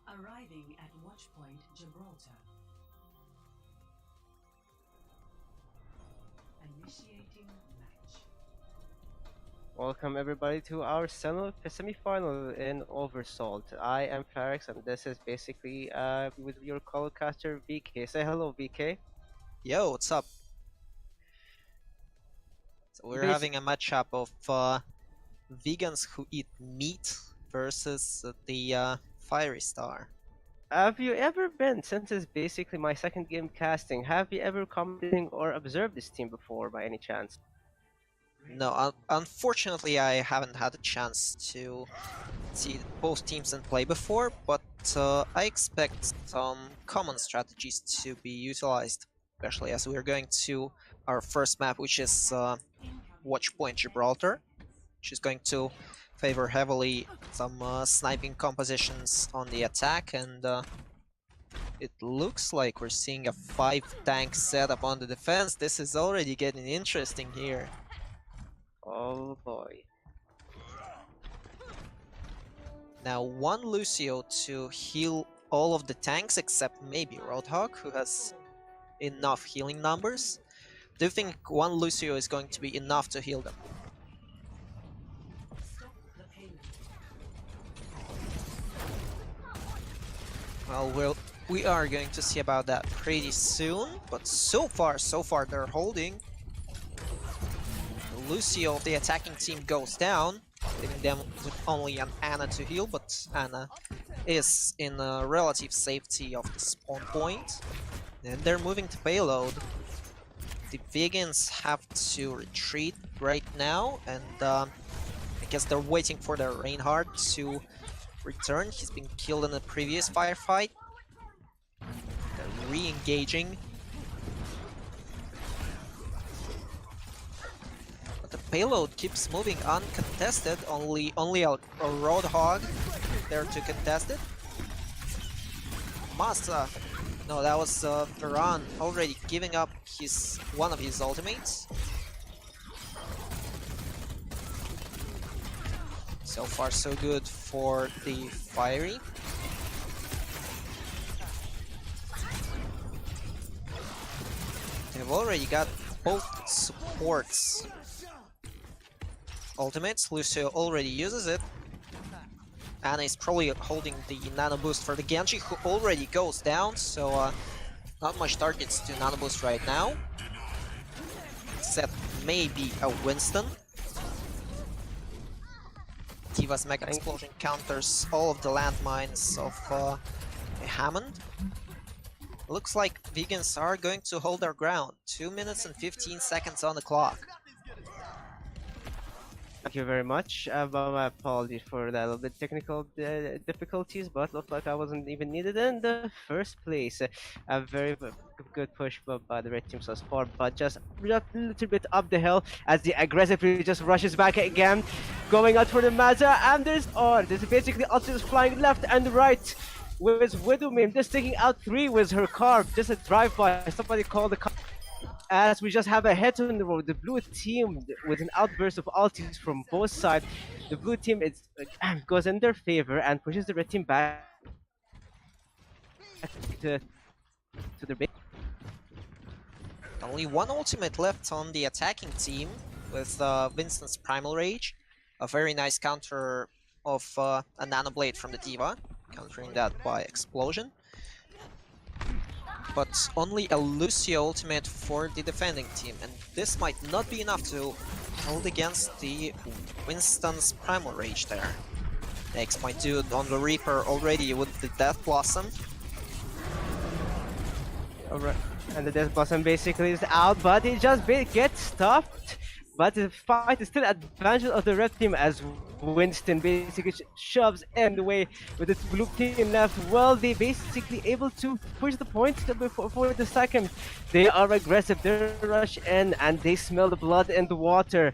Arriving at Watchpoint Gibraltar. Initiating match. Welcome everybody to our semi-final in Oversalt. I am Phaerex and this is basically with your co-caster VK. Say hello VK. Yo, what's up? So we're having a matchup of vegans who eat meat versus the fiery star. Have you ever been, since it's basically my second game casting, have you ever commenting or observed this team before by any chance? No, unfortunately I haven't had a chance to see both teams in play before, but I expect some common strategies to be utilized, especially as we're going to our first map, which is Watchpoint Gibraltar, which is going to favor heavily some sniping compositions on the attack, and it looks like we're seeing a 5-tank setup on the defense. This is already getting interesting here. Oh boy. Now one Lucio to heal all of the tanks except maybe Roadhog, who has enough healing numbers. Do you think one Lucio is going to be enough to heal them? Well, we are going to see about that pretty soon, but so far they're holding. Lucio of the attacking team goes down, leaving them with only an Ana to heal, but Ana is in a relative safety of the spawn point. And they're moving to payload. The vegans have to retreat right now, and I guess they're waiting for their Reinhardt to return. He's been killed in a previous firefight. They're re-engaging. But the payload keeps moving uncontested. Only a Roadhog there to contest it. Masa. No, that was Ferran already giving up one of his ultimates. So far so good for the Fiery. They've already got both supports ultimates. Lucio already uses it. Ana is probably holding the nano boost for the Genji, who already goes down, so not much targets to nano boost right now. Except maybe a Winston. D.Va's Mega Explosion counters all of the landmines of Hammond. Looks like vegans are going to hold their ground. 2 minutes and 15 seconds on the clock. Thank you very much. My apologies for that little bit technical difficulties, but looked like I wasn't even needed in the first place. A very good push by the red team so far, but just a little bit up the hill as the aggressively just rushes back again, going out for the Maza, and there's basically Ultimate flying left and right with Widowmane just taking out 3 with her car, just a drive-by. Somebody called the car. As we just have a hit on the road, the blue team with an outburst of ultis from both sides. The blue team goes in their favor and pushes the red team back to their base. Only one ultimate left on the attacking team with Vincent's Primal Rage. A very nice counter of a Nano Blade from the D.Va, countering that by Explosion. But only a Lucio ultimate for the defending team, and this might not be enough to hold against the Winston's Primal Rage there. Next, my dude on the Reaper already with the Death Blossom. Alright, and the Death Blossom basically is out, but it just gets stopped. But the fight is still advantage of the red team as Winston basically shoves in the way with the blue team left. Well, they basically able to push the point for the second. They are aggressive, they rush in and they smell the blood in the water.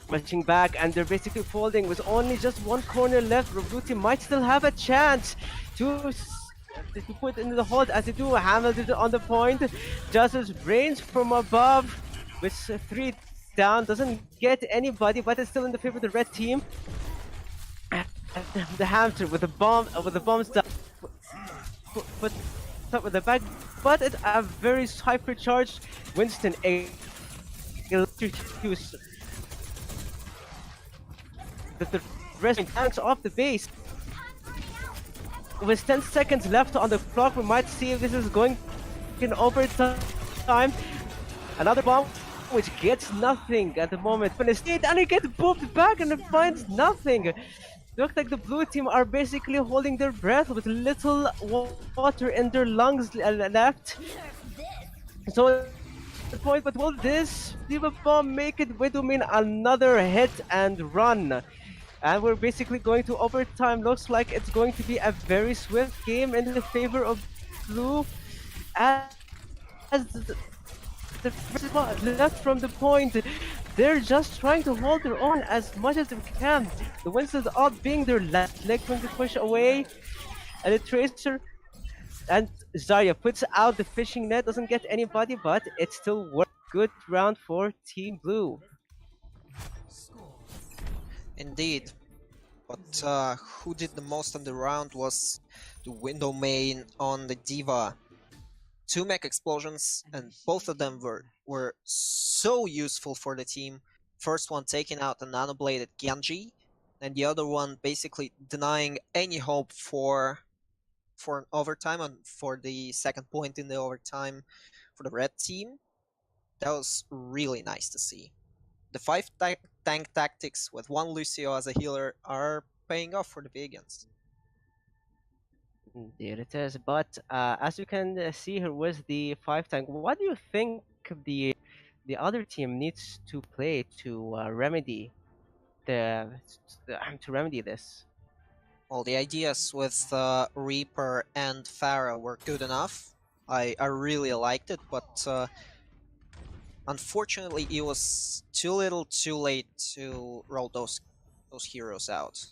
Rushing back and they're basically folding with only just one corner left. The blue team might still have a chance to put into the hold as they do. Hamilton on the point. Justice brains from above with 3 down, doesn't get anybody, but it's still in the favor of the red team. The hamster with the bomb stuff. put up with the back, but it a very hypercharged Winston electrocutes the rest tanks off the base. With 10 seconds left on the clock, we might see if this is going in overtime. Another bomb, which gets nothing at the moment. When it's and it gets booped back and it finds nothing. Looks like the blue team are basically holding their breath with little water in their lungs left. So the point, but will this Diva Bomb make it Widowmin another hit and run? And we're basically going to overtime. Looks like it's going to be a very swift game in the favor of blue. As the first left from the point, they're just trying to hold their own as much as they can. The Winston's up being their last leg trying to push away, and the Tracer and Zarya puts out the fishing net, doesn't get anybody, but it still works. Good round for Team Blue. Indeed. But who did the most on the round was the Window main on the Diva. 2 mech explosions, and both of them were so useful for the team. First one taking out the nano-bladed Genji, and the other one basically denying any hope for an overtime and for the second point in the overtime for the red team. That was really nice to see. The 5 tank tactics with 1 Lucio as a healer are paying off for the vegans. There it is, but as you can see here with the 5 tank, what do you think the other team needs to play to remedy to remedy this? Well, the ideas with Reaper and Pharah were good enough. I really liked it, but unfortunately it was too little too late to roll those heroes out.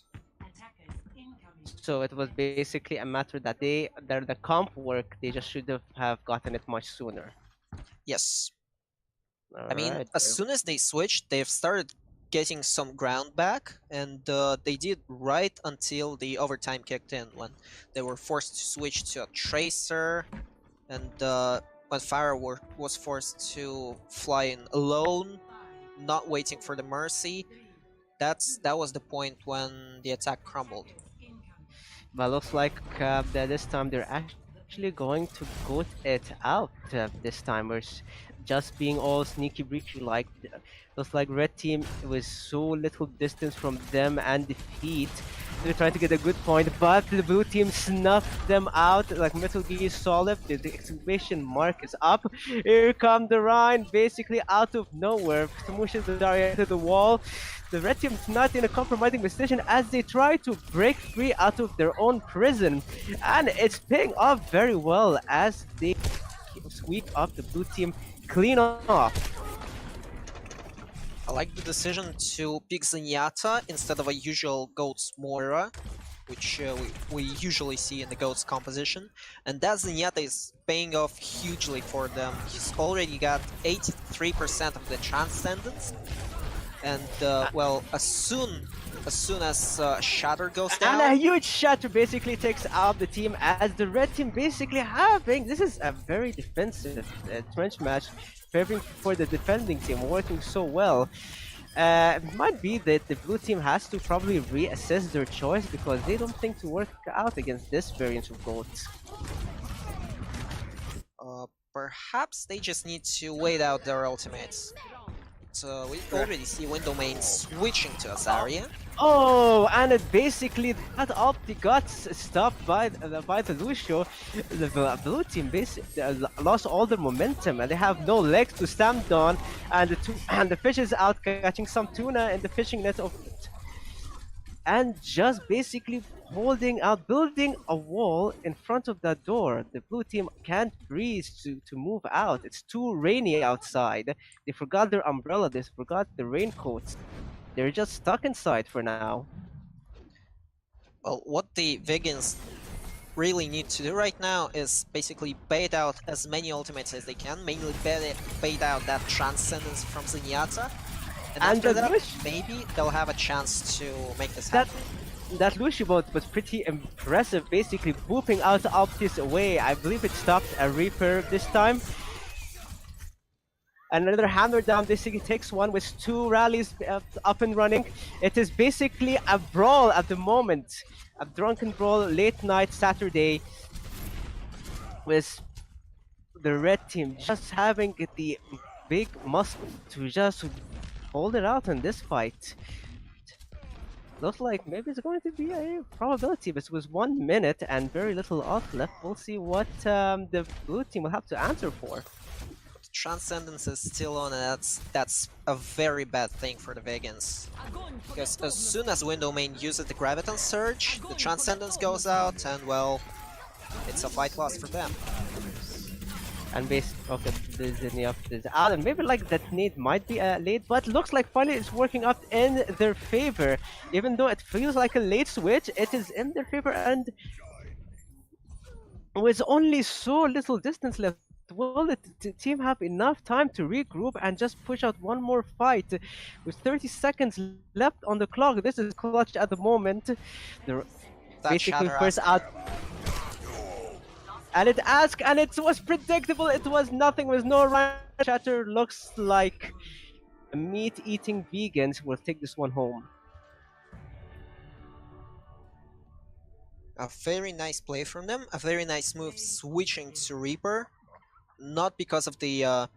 So it was basically a matter that the comp work, they just should have gotten it much sooner. Yes. All I mean, right. as soon as they switched, they've started getting some ground back, and they did right until the overtime kicked in, when they were forced to switch to a Tracer, and when Pharah was forced to fly in alone, not waiting for the Mercy. That was the point when the attack crumbled. But looks like that this time they're actually going to goat it out this time. We're just being all sneaky breaky like. Looks like red team was so little distance from them and defeat. They're trying to get a good point, but the blue team snuffed them out like Metal Gear Solid. The exclamation mark is up. Here come the Rhine, basically out of nowhere. Smushes the Zarya into the wall. The red team is not in a compromising position as they try to break free out of their own prison. And it's paying off very well as they sweep up the blue team clean off. I like the decision to pick Zenyatta instead of a usual Goat's Moira, which we usually see in the Goat's composition. And that Zenyatta is paying off hugely for them. He's already got 83% of the Transcendence. And, well, as soon as Shatter goes down... And a huge Shatter basically takes out the team as the red team basically having... This is a very defensive trench match, favoring for the defending team, working so well. It might be that the blue team has to probably reassess their choice because they don't think to work out against this variant of goats. Perhaps they just need to wait out their ultimates. So we already see Window main switching to Zarya. Oh, and it basically that ulti got stopped by the Lucio. The blue team basically lost all their momentum, and they have no legs to stand on. And the fish is out catching some tuna in the fishing net of it, and just basically holding out, building a wall in front of that door. The blue team can't breathe to move out. It's too rainy outside. They forgot their umbrella. They forgot the raincoats. They're just stuck inside for now. Well, what the vegans really need to do right now is basically bait out as many ultimates as they can, mainly bait out that Transcendence from Zenyatta. And after that, maybe they'll have a chance to make this happen. that Lucio boat was pretty impressive, basically booping out Optis away. I believe it stopped a Reaper this time. Another hammer down basically takes one with two rallies up and running. It is basically a brawl at the moment. A drunken brawl, late night Saturday, with the red team just having the big muscle to just hold it out in this fight. Looks like maybe it's going to be a probability, but it was 1 minute and very little off left. We'll see what the blue team will have to answer for. Transcendence is still on, and that's a very bad thing for the Vegans. Because as soon as Window Main uses the Graviton Surge, the Transcendence goes out, and well, it's a fight lost for them. And okay, this out, and maybe like that need might be late, but looks like finally it's working out in their favor. Even though it feels like a late switch, it is in their favor, and with only so little distance left, will the team have enough time to regroup and just push out one more fight? With 30 seconds left on the clock, this is clutch at the moment. The basically first out. And it asked, and it was predictable. It was nothing. With no run. Shatter looks like meat-eating vegans will take this one home. A very nice play from them. A very nice move switching to Reaper. Not because of the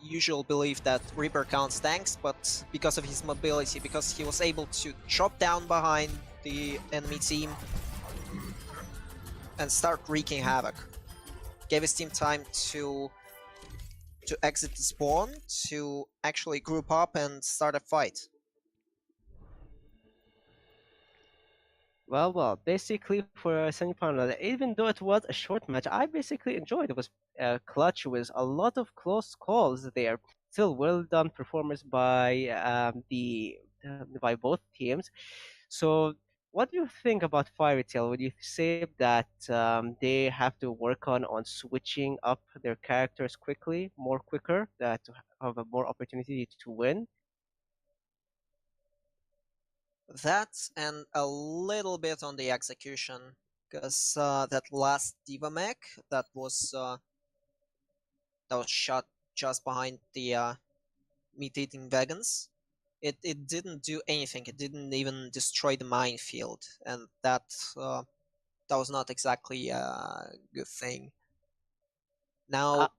usual belief that Reaper counts tanks, but because of his mobility, because he was able to chop down behind the enemy team and start wreaking havoc. Gave his team time to exit the spawn, to actually group up and start a fight. Well, basically for a semi-final, even though it was a short match, I basically enjoyed it. It was clutch with a lot of close calls there. Still well done performance by by both teams. So what do you think about Fairy Tail? Would you say that they have to work on switching up their characters more quicker, to have a more opportunity to win? That and a little bit on the execution, because that last Diva mech that was shot just behind the meat-eating vegans, it didn't do anything. It didn't even destroy the minefield, and that was not exactly a good thing. Now,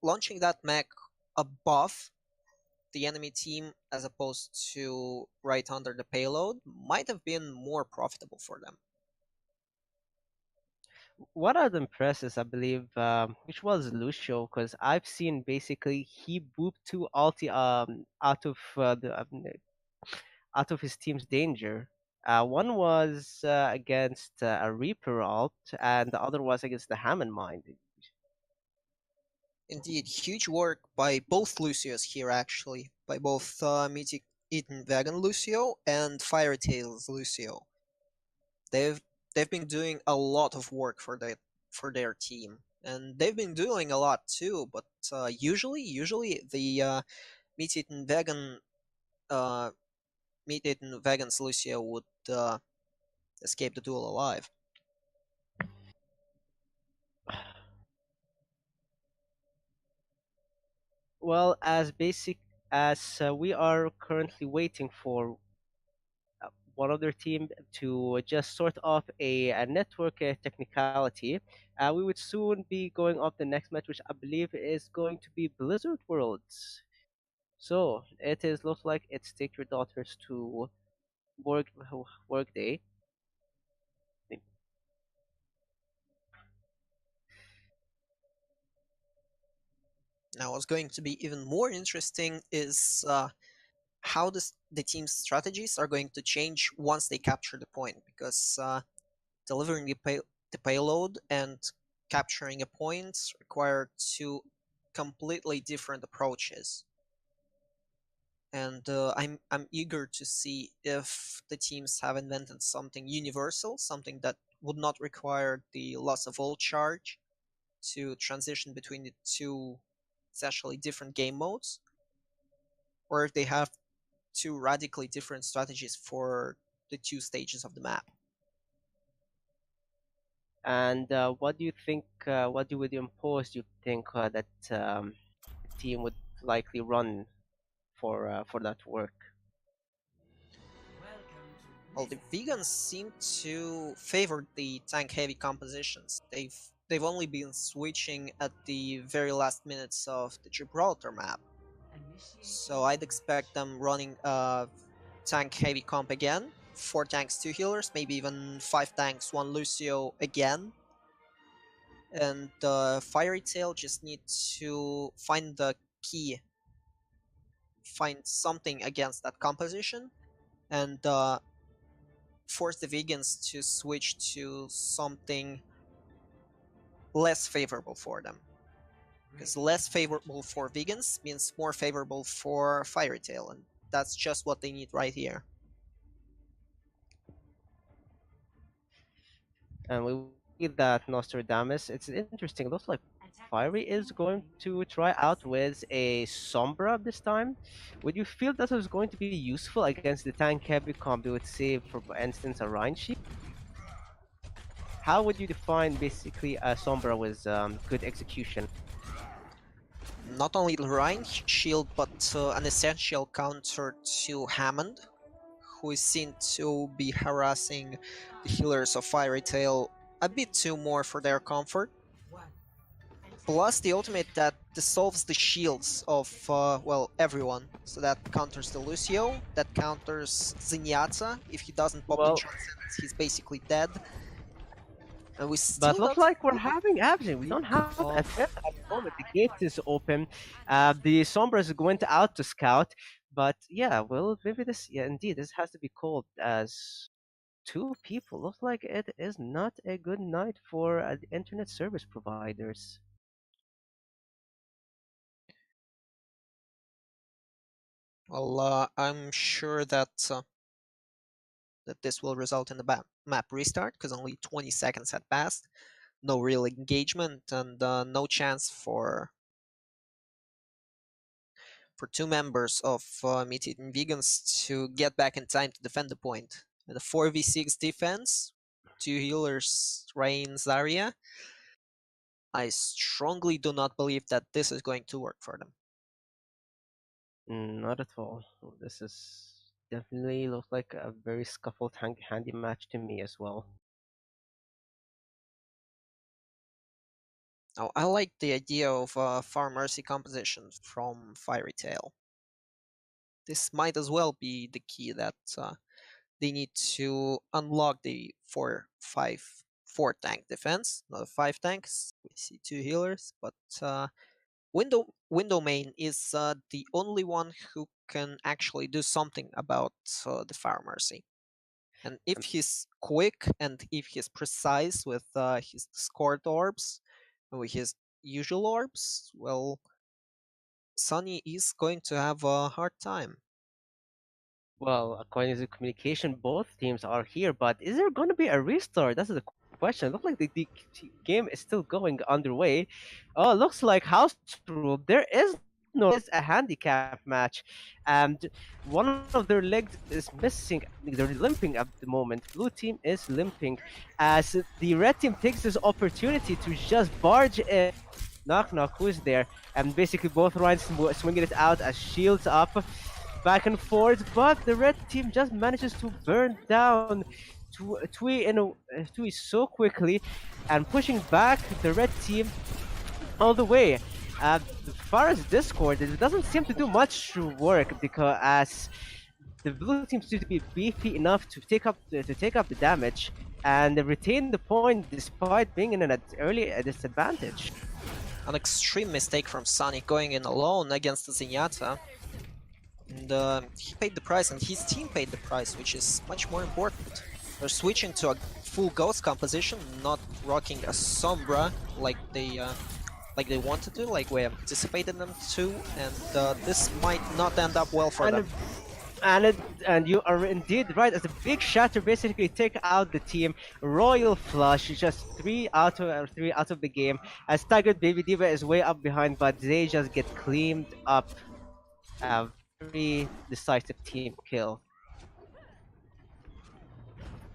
launching that mech above the enemy team as opposed to right under the payload might have been more profitable for them. One of the impresses, I believe, which was Lucio, because I've seen basically he booped two ulti out of his team's danger. One was against a Reaper ult, and the other was against the Hammond Mine. Indeed, huge work by both Lucios here, actually, by both Meat-Eaten Vegan Lucio and Firetail's Lucio. They've been doing a lot of work for their team, and they've been doing a lot too. But usually the Meat-Eaten Vegan Meat-Eaten Vegan's Lucio would escape the duel alive. Well, as we are currently waiting for one other team to just sort of a network technicality, we would soon be going off the next match, which I believe is going to be Blizzard Worlds. So it is looks like it's take your daughters to work day. Now, what's going to be even more interesting is how the team's strategies are going to change once they capture the point, because delivering the payload and capturing a point require two completely different approaches. And I'm eager to see if the teams have invented something universal, something that would not require the loss of ult charge to transition between the two essentially different game modes, or if they have two radically different strategies for the two stages of the map. And what do you think? What you would impose? Do you think that team would likely run for that to work? Well, the vegans seem to favor the tank-heavy compositions. They've only been switching at the very last minutes of the Gibraltar map, so I'd expect them running a tank-heavy comp again. 4 tanks, 2 healers, maybe even 5 tanks, 1 Lucio again. And Fiery Tail just need to find the key, find something against that composition, and force the vegans to switch to something less favorable for them. Because less favorable for vegans means more favorable for Fiery Tail, and that's just what they need right here. And we see that Nostradamus. It's interesting. It looks like Fiery is going to try out with a Sombra this time. Would you feel that was going to be useful against the tank heavy combo with, say, for instance, a Rhine Shield? How would you define basically a Sombra with good execution? Not only the Rhine shield, but an essential counter to Hammond, who is seen to be harassing the healers of Fiery Tail a bit too more for their comfort. Plus the ultimate that dissolves the shields of, well, everyone. So that counters the Lucio, that counters Zenyatta. If he doesn't pop the Transcendence, he's basically dead. And we still But looks like we're having action. We don't have a threat at the moment. The gate is open. The Sombra is going out to scout. But yeah, well, maybe this, yeah, indeed, this has to be called as 2 people. Looks like it is not a good night for the internet service providers. Well, I'm sure that that this will result in a map restart, because only 20 seconds had passed. No real engagement, and no chance for 2 members of Meat-Eating Vegans to get back in time to defend the point. And a 4v6 defense, 2 healers, Rain, Zarya. I strongly do not believe that this is going to work for them. Not at all. This is definitely looks like a very scuffled handy match to me as well. Now, I like the idea of Far Mercy composition from Fiery Tail. This might as well be the key that they need to unlock the 4 tank defense, not 5 tanks. We see 2 healers, but Window Main is the only one who can actually do something about the Fire Mercy. And if he's quick and if he's precise with his scored orbs, and with his usual orbs, well, Sunny is going to have a hard time. Well, according to the communication, both teams are here, but is there going to be a restart? That's the question. It looks like the game is still going underway. Oh, it looks like house rule. There is no, it's a handicap match, and one of their legs is missing. They're limping at the moment. Blue team is limping, as the red team takes this opportunity to just barge in. Knock knock, who's there? And basically both Ryan's swinging it out as shields up back and forth, but the red team just manages to burn down Tui so quickly and pushing back the red team all the way. As far as Discord, it doesn't seem to do much work because as the blue team seems to be beefy enough to take up the damage and retain the point despite being in an early disadvantage. An extreme mistake from Sonic going in alone against the Zenyatta. And he paid the price, and his team paid the price, which is much more important. They're switching to a full Ghost composition, not rocking a Sombra like they wanted to, like we have anticipated them to, and this might not end up well for them. And you are indeed right, as a big shatter basically take out the team. Royal Flush, just 3 out of the game, as Tiger Baby Diva is way up behind, but they just get cleaned up. Very decisive team kill.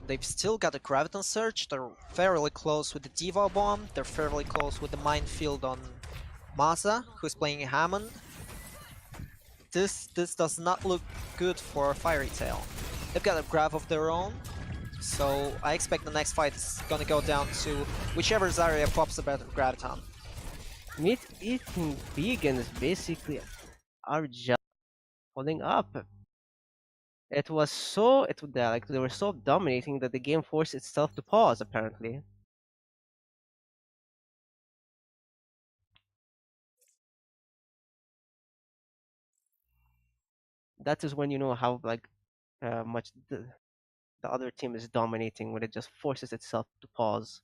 They've still got a Graviton Surge, they're fairly close with the Diva Bomb, they're fairly close with the Minefield on Maza, who's playing Hammond. This does not look good for Fairy Tail. They've got a Grav of their own, so I expect the next fight is gonna go down to whichever Zarya pops a better Graviton. Meat-eating vegans basically are just pulling up. It was so like they were so dominating that the game forced itself to pause. Apparently, that is when you know how like much the other team is dominating when it just forces itself to pause.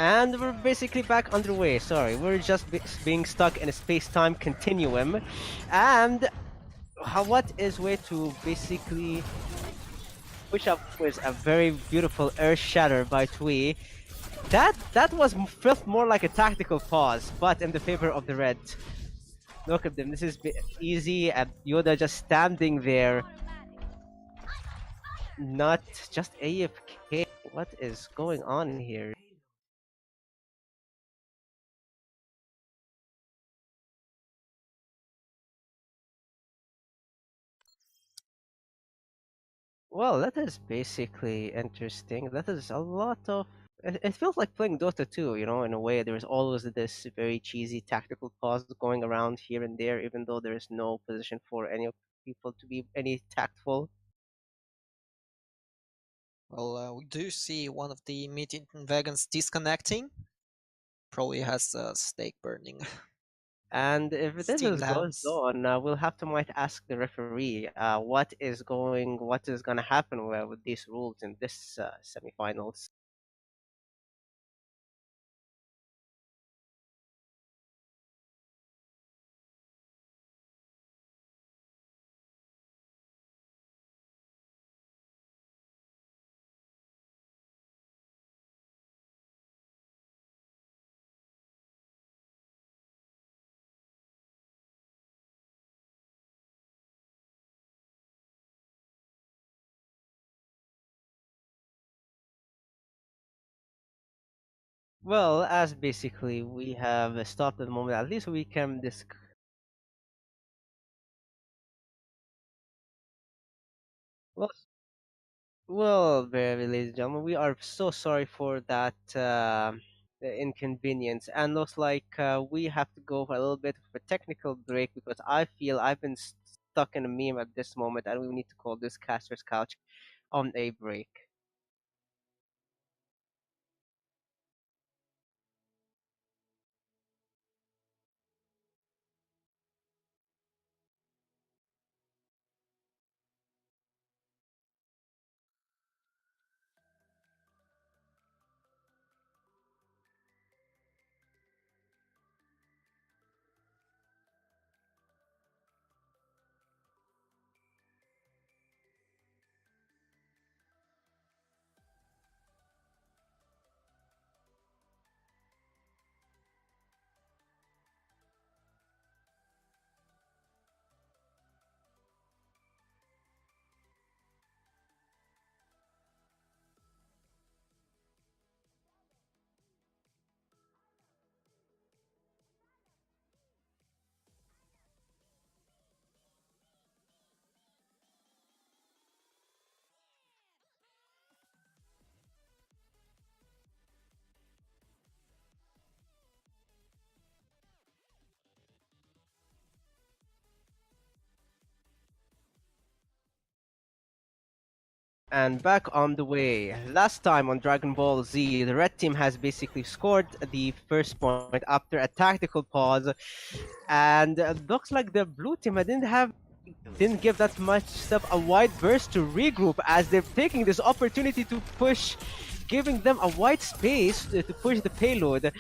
And we're basically back underway. Sorry, we're just being stuck in a space-time continuum. And what is way to basically push up with a very beautiful Earth Shatter by Twee. That was felt more like a tactical pause, but in the favor of the Reds. Look at them. This is easy, and Yoda just standing there, not just AFK. What is going on here? Well, that is basically interesting. That is a lot of. It feels like playing Dota 2, you know, in a way. There's always this very cheesy tactical pause going around here and there, even though there is no position for any of people to be any tactful. Well, we do see one of the meat-eating vegans disconnecting. Probably has a steak burning. And if this Steamed is goes hams. on, we'll have to might ask the referee what is gonna happen with these rules in this semifinals. Well, as basically we have stopped at the moment, at least we can well, ladies and gentlemen, we are so sorry for that inconvenience, and looks like we have to go for a little bit of a technical break because I feel I've been stuck in a meme at this moment, and we need to call this caster's couch on a break. And back on the way. Last time on Dragon Ball Z, the red team has basically scored the first point after a tactical pause, and looks like the blue team didn't give that much stuff a wide burst to regroup as they're taking this opportunity to push, giving them a wide space to push the payload.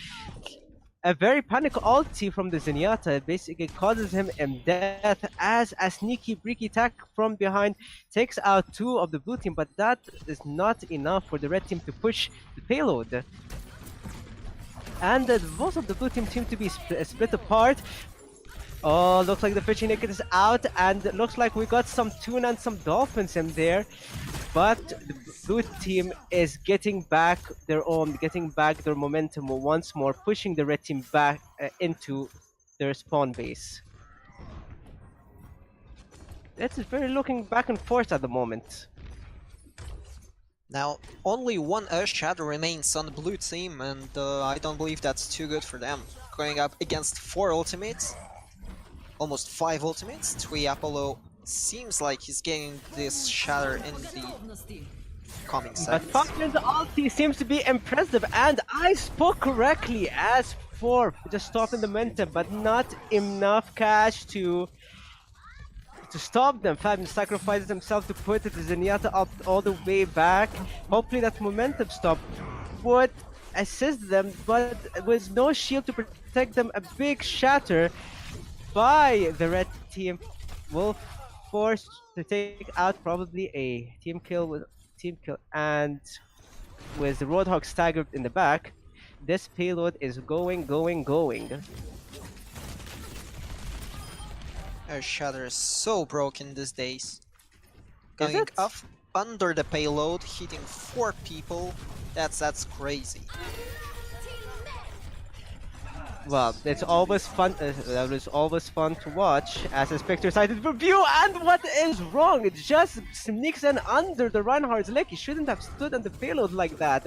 A very panic ulti from the Zenyatta basically causes him in death as a sneaky breaky attack from behind takes out two of the blue team, but that is not enough for the red team to push the payload. And most of the blue team seem to be split apart. Oh, looks like the fishing naked is out, and looks like we got some tuna and some dolphins in there. But the blue team is getting back their momentum once more, pushing the red team back into their spawn base. It's very looking back and forth at the moment. Now, only one Earth Shadow remains on the blue team, and I don't believe that's too good for them. Going up against 4 ultimates, almost 5 ultimates. 3 Apollo seems like he's getting this shatter in the coming seconds. But Falcon's ulti seems to be impressive, and I spoke correctly as for just stopping the momentum, but not enough cash to stop them. Fabian sacrifices himself to put the Zenyatta up all the way back. Hopefully that momentum stop would assist them, but with no shield to protect them, a big shatter by the red team will force to take out probably a team kill, and with the Roadhog staggered in the back, this payload is going. Earth Shatter is so broken these days. Going up under the payload, hitting 4 people, that's crazy. Well, it's always fun. That was always fun to watch as a spectre-sided review. And what is wrong? It just sneaks in under the Reinhardt's leg. He shouldn't have stood on the payload like that.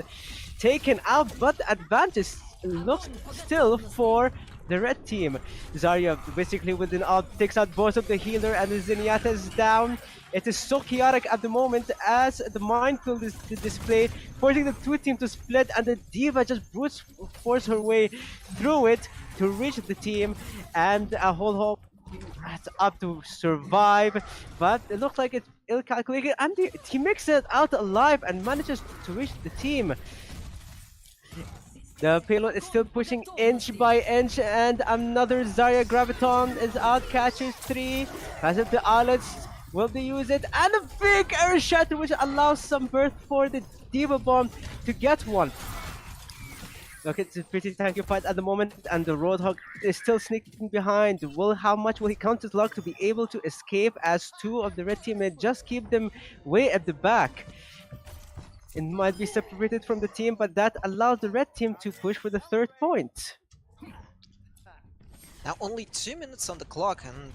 Taken out, but the advantage looks still for the red team. Zarya basically with an ult takes out both of the healer, and the Zenyatta is down. It is so chaotic at the moment as the minefield is displayed, forcing the two teams to split, and the Diva just brute force her way through it to reach the team, and a whole hope has up to survive. But it looks like it's ill-calculated, and he makes it out alive and manages to reach the team. The payload is still pushing inch by inch, and another Zarya Graviton is out, catches 3, passes the outlets, will they use it? And a big air shatter which allows some burst for the Diva Bomb to get one. Look, it's a pretty tanky fight at the moment, and the Roadhog is still sneaking behind. How much will he count his luck to be able to escape as 2 of the red teammates just keep them way at the back? It might be separated from the team, but that allows the red team to push for the 3rd point. Now only 2 minutes on the clock, and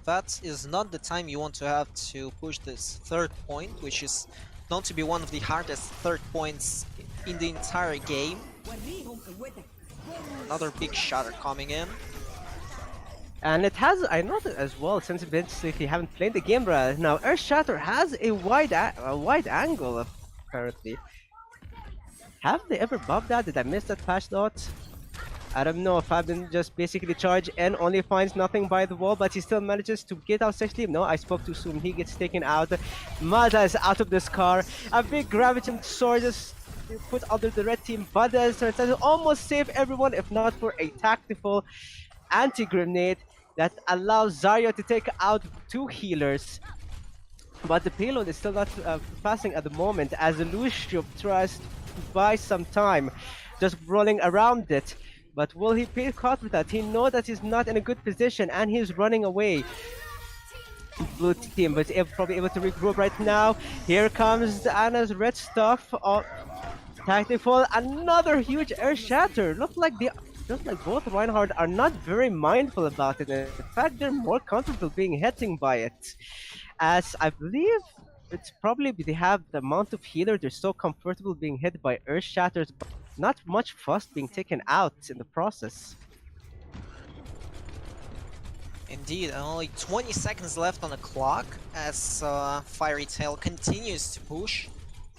that is not the time you want to have to push this 3rd point, which is known to be one of the hardest 3rd points in the entire game. Another big shatter coming in. And it has, I noticed as well, since if you haven't played the game right now, Earth Shatter has a wide angle. Apparently. Have they ever buffed that? Did I miss that patch dot? I don't know if I've been just basically charged and only finds nothing by the wall, but he still manages to get out safely. No, I spoke too soon. He gets taken out. Mada is out of this car. A big Graviton sword just put under the red team. Mada is almost save everyone if not for a tactical anti-grenade that allows Zarya to take out 2 healers. But the payload is still not passing at the moment as the Lucio tries to buy some time, just rolling around it. But will he pay caught with that? He knows that he's not in a good position and he's running away. Blue team, but probably able to regroup right now. Here comes Anna's red stuff. Tactical, another huge air shatter. Looks like both Reinhardt are not very mindful about it. In fact, they're more comfortable being hitting by it. As I believe it's probably they have the amount of healer, they're so comfortable being hit by earth shatters, but not much fuss being taken out in the process. Indeed, only 20 seconds left on the clock as Fiery Tail continues to push,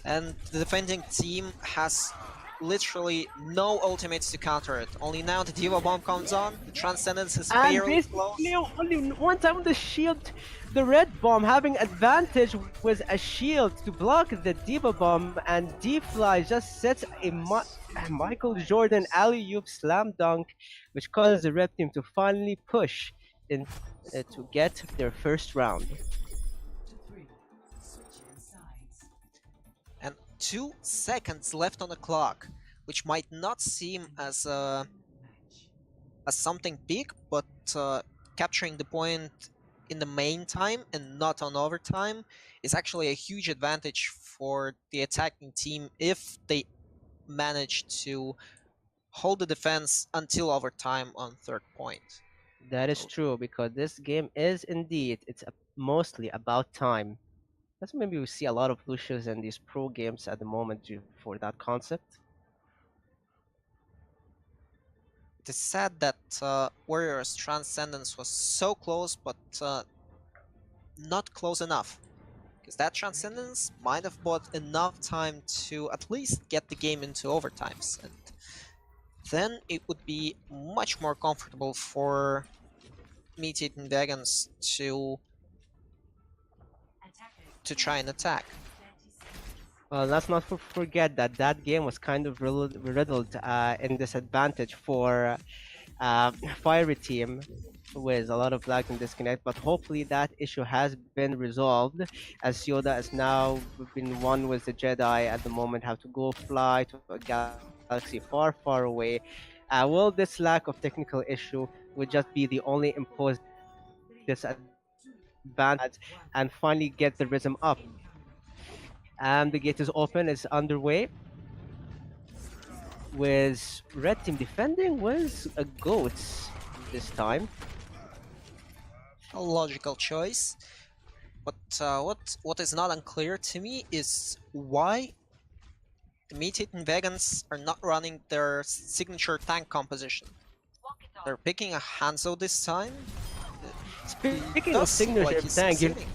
and the defending team has literally no ultimates to counter it. Only now the Diva Bomb comes on, the Transcendence is And fairly close. basically, only one time on the shield, the red bomb having advantage with a shield to block the Diva bomb, and D-Fly just sets a Michael Jordan alley-oop slam dunk, which causes the red team to finally push in to get their first round. to 3. Switching sides. And 2 seconds left on the clock, which might not seem as Match. as something big, but capturing the point in the main time and not on overtime is actually a huge advantage for the attacking team if they manage to hold the defense until overtime on third point. That is true because this game is indeed mostly about time. That's maybe we see a lot of Lucius in these pro games at the moment for that concept. It is sad that Warrior's Transcendence was so close, but not close enough. Because that Transcendence might have bought enough time to at least get the game into overtimes. And then it would be much more comfortable for Meat Eating Dragons to try and attack. 30 seconds. Well, let's not forget that that game was kind of riddled in disadvantage for Fiery Team with a lot of lag and disconnect, but hopefully that issue has been resolved as Yoda is now been one with the Jedi at the moment, have to go fly to a galaxy far, far away. Will this lack of technical issue would just be the only imposed disadvantage and finally get the rhythm up? And the gate is open, it's underway. With red team defending was a goats this time. A logical choice. But what is not unclear to me is why the Meat Eating Vegans are not running their signature tank composition. They're picking a Hanzo this time. Speaking of signature he's tank, succeeding.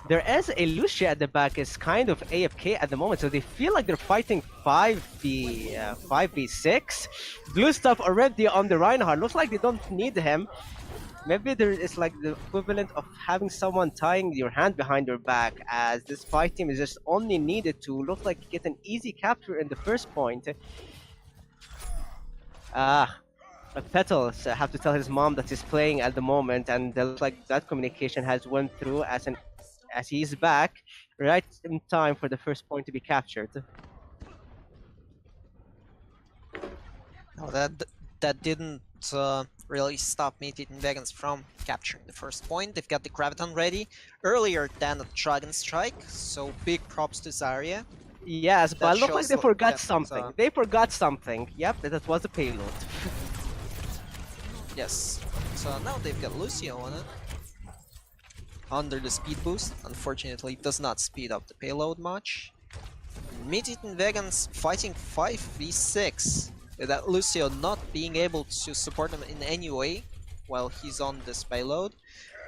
there is a Lucia at the back is kind of AFK at the moment, so they feel like they're fighting 5v6. Blue stuff already on the Reinhardt. Looks like they don't need him. Maybe there is like the equivalent of having someone tying your hand behind your back, as this fight team is just only needed to look like get an easy capture in the first point. Petals have to tell his mom that he's playing at the moment, and it looks like that communication has went through as he's back right in time for the first point to be captured. No, that didn't really stop Meat Eating Vegans from capturing the first point. They've got the Graviton ready earlier than the Dragon Strike, so big props to Zarya. Yes, but it looks like shows they forgot that, something. They forgot something. Yep, that was the payload. Yes, so now they've got Lucio on it. Under the speed boost, unfortunately it does not speed up the payload much. Meat Eating Vegans fighting 5v6, with that Lucio not being able to support them in any way while he's on this payload.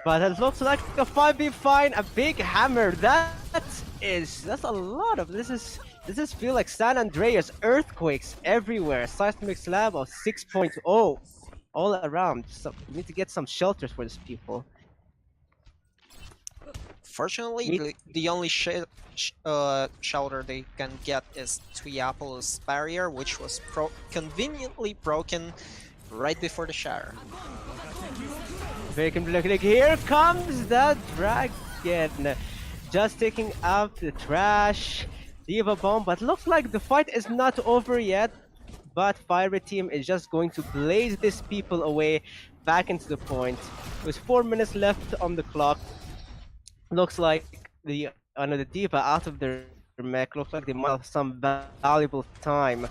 But it looks like a 5v5, a big hammer. That's a lot of this is feel like San Andreas, earthquakes everywhere. Seismic slab of 6.0 all around. So we need to get some shelters for these people. Fortunately, the only shelter they can get is Tuiapolo's barrier, which was conveniently broken right before the shower. Very convenient. Here comes the dragon, just taking out the trash. Diva bomb, but looks like the fight is not over yet. But Fiery Team is just going to blaze these people away back into the point. With 4 minutes left on the clock. Looks like the Diva out of their mech. Looks like they might have some valuable time.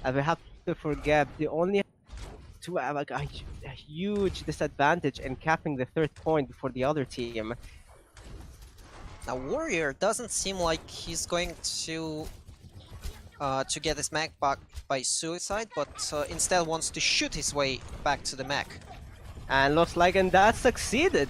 And we have to forget they only to have like a huge disadvantage in capping the third point before the other team. Now Warrior doesn't seem like he's going to get his mech back by suicide, but instead wants to shoot his way back to the mech. And looks like and that succeeded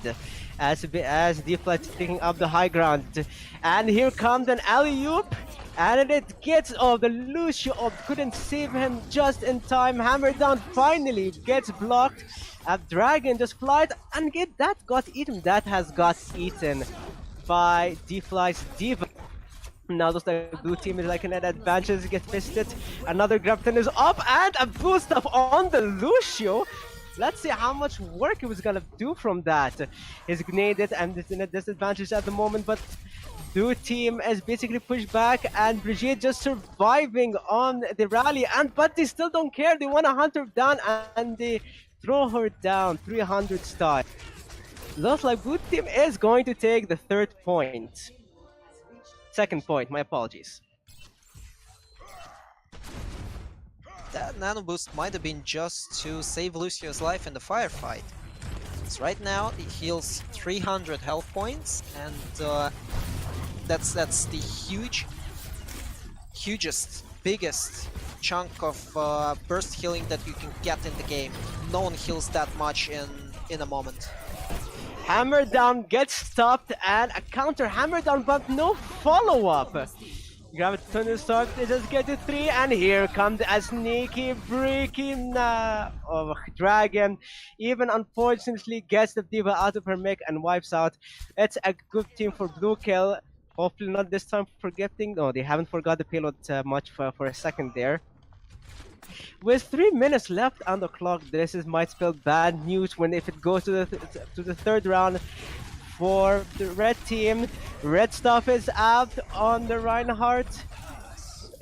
as D-Fly taking up the high ground. And here comes an alley-oop. And it gets the Lucio couldn't save him just in time. Hammer down finally gets blocked. A dragon just flies and got eaten. That has got eaten by D-Fly's Diva. Now looks like blue team is like an advantage, get fisted. Another Grafton is up and a boost up on the Lucio. Let's see how much work he was gonna do from that. He's grenaded and is in a disadvantage at the moment, but blue team is basically pushed back and Brigitte just surviving on the rally, but they still don't care. They want to hunt her down and they throw her down 300 style. Looks like blue team is going to take the third point. Second point, my apologies. That nano boost might have been just to save Lucio's life in the firefight. Because right now it heals 300 health points, and that's the hugest, biggest chunk of burst healing that you can get in the game. No one heals that much in a moment. Hammer down gets stopped and a counter hammer down, but no follow-up. Graviton starts, they just get to 3, and here comes a sneaky breaking dragon. Even unfortunately gets the Diva out of her mech and wipes out. It's a good team for blue kill. Hopefully not this time forgetting. No, they haven't forgot the payload much for a second there. With 3 minutes left on the clock, might spell bad news when if it goes to the third round for the red team. Red stuff is out on the Reinhardt.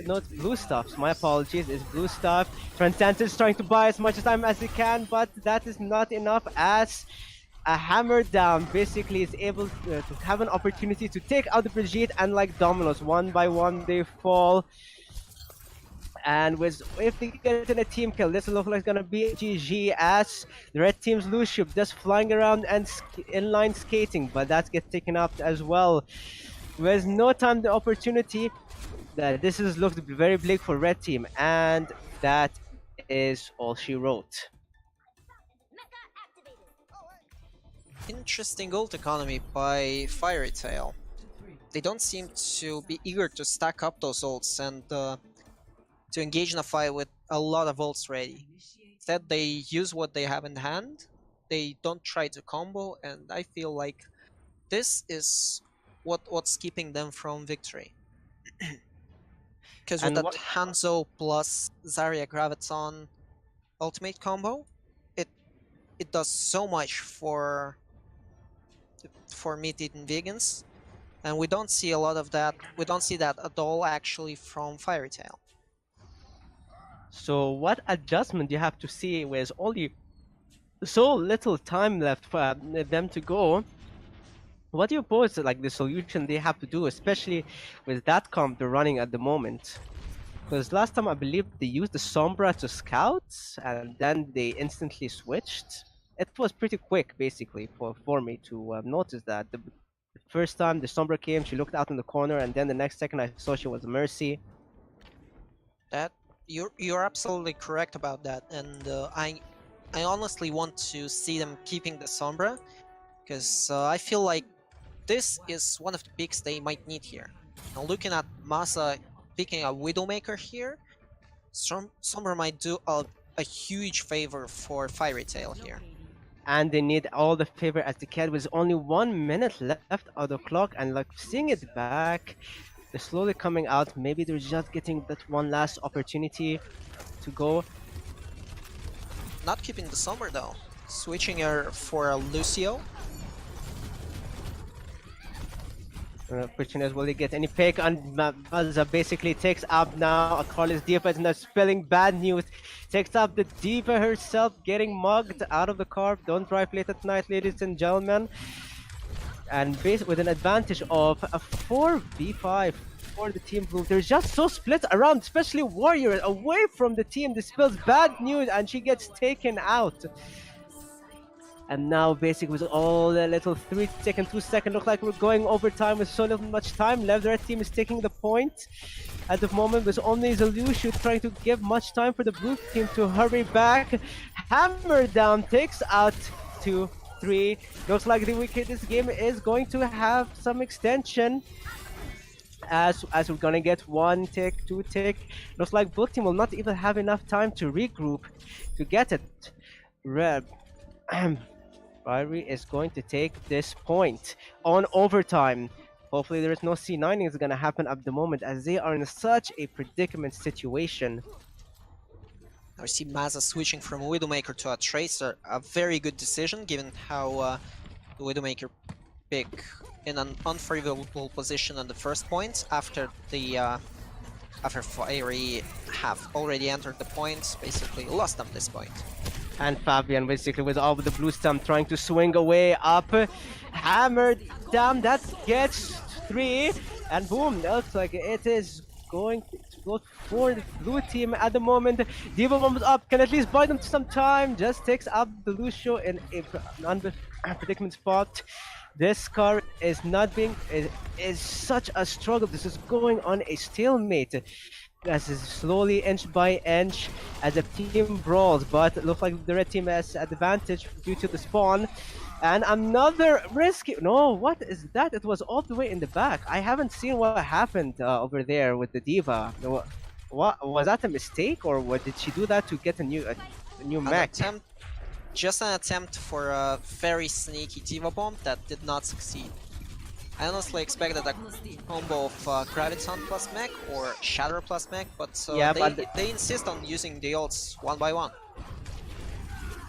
No, it's blue stuff. My apologies. It's blue stuff. Transcendence is trying to buy as much time as he can, but that is not enough as a hammer down basically is able to have an opportunity to take out the Brigitte, and like dominoes, one by one they fall. And if they get in a team kill, this looks like it's gonna be GG as the red team's Lucio just flying around and inline skating, but that gets taken up as well. With no time the opportunity, this looks very bleak for red team, and that is all she wrote. Interesting ult economy by Phaerex. They don't seem to be eager to stack up those ults and to engage in a fight with a lot of ults ready. Instead, they use what they have in hand. They don't try to combo, and I feel like this is what's keeping them from victory. Because with that Hanzo plus Zarya Graviton ultimate combo, it does so much for meat-eating vegans, and we don't see a lot of that. We don't see that at all actually from Phaerex. So what adjustment you have to see with only so little time left for them to go? What do you pose like the solution they have to do, especially with that comp they're running at the moment? Because last time I believe they used the Sombra to scouts and then they instantly switched. It was pretty quick basically for me to notice that. The first time the Sombra came, she looked out in the corner, and then the next second I saw she was Mercy. You're absolutely correct about that, and I honestly want to see them keeping the Sombra, because I feel like this is one of the picks they might need here. Now looking at Masa picking a Widowmaker here, Sombra might do a huge favor for Phaerex here. And they need all the favor as the cat with only 1 minute left on the clock, and like seeing it back. They're slowly coming out. Maybe they're just getting that one last opportunity to go. Not keeping the Sombra though. Switching her for a Lucio. Question is, will they get any pick? And Mazza basically takes up now a Carlos Diva, and that's spelling bad news. Takes up the Diva herself, getting mugged out of the car. Don't drive late at night, ladies and gentlemen. And with an advantage of a 4v5 for the team blue. They're just so split around, especially Warrior away from the team. This spells bad news and she gets taken out. And now basically with all the little 3-second, 2-second, look like we're going overtime with so little much time left. The red team is taking the point at the moment with only Zelushu trying to give much time for the blue team to hurry back. Hammer down takes out 2, 3. Looks like the wicked this game is going to have some extension. As we're gonna get 1 tick, 2 tick. Looks like both team will not even have enough time to regroup to get it. Red Fiery is going to take this point on overtime. Hopefully there is no C9 is gonna happen at the moment as they are in such a predicament situation. I see Maza switching from Widowmaker to a Tracer, a very good decision given how the Widowmaker pick in an unfavorable position on the first point after the after Fiery have already entered the point, basically lost them this point. And Fabian basically with all of the blue stamp trying to swing away up. Hammered down, that gets 3. And boom, looks like it is going to explode for the blue team at the moment. Diva Bomb is up, can at least buy them some time. Just takes out the Lucio in a predicament spot. This car is not being is such a struggle. This is going on a stalemate. As is slowly inch by inch as the team brawls, but it looks like the red team has advantage due to the spawn. And another risky. No, what is that? It was all the way in the back. I haven't seen what happened over there with the Diva. What was that a mistake, or what did she do that to get a new mech? Just an attempt for a very sneaky Diva Bomb that did not succeed. I honestly expected a combo of Graviton plus mech or Shatter plus mech, but yeah, they insist on using the ults one by one.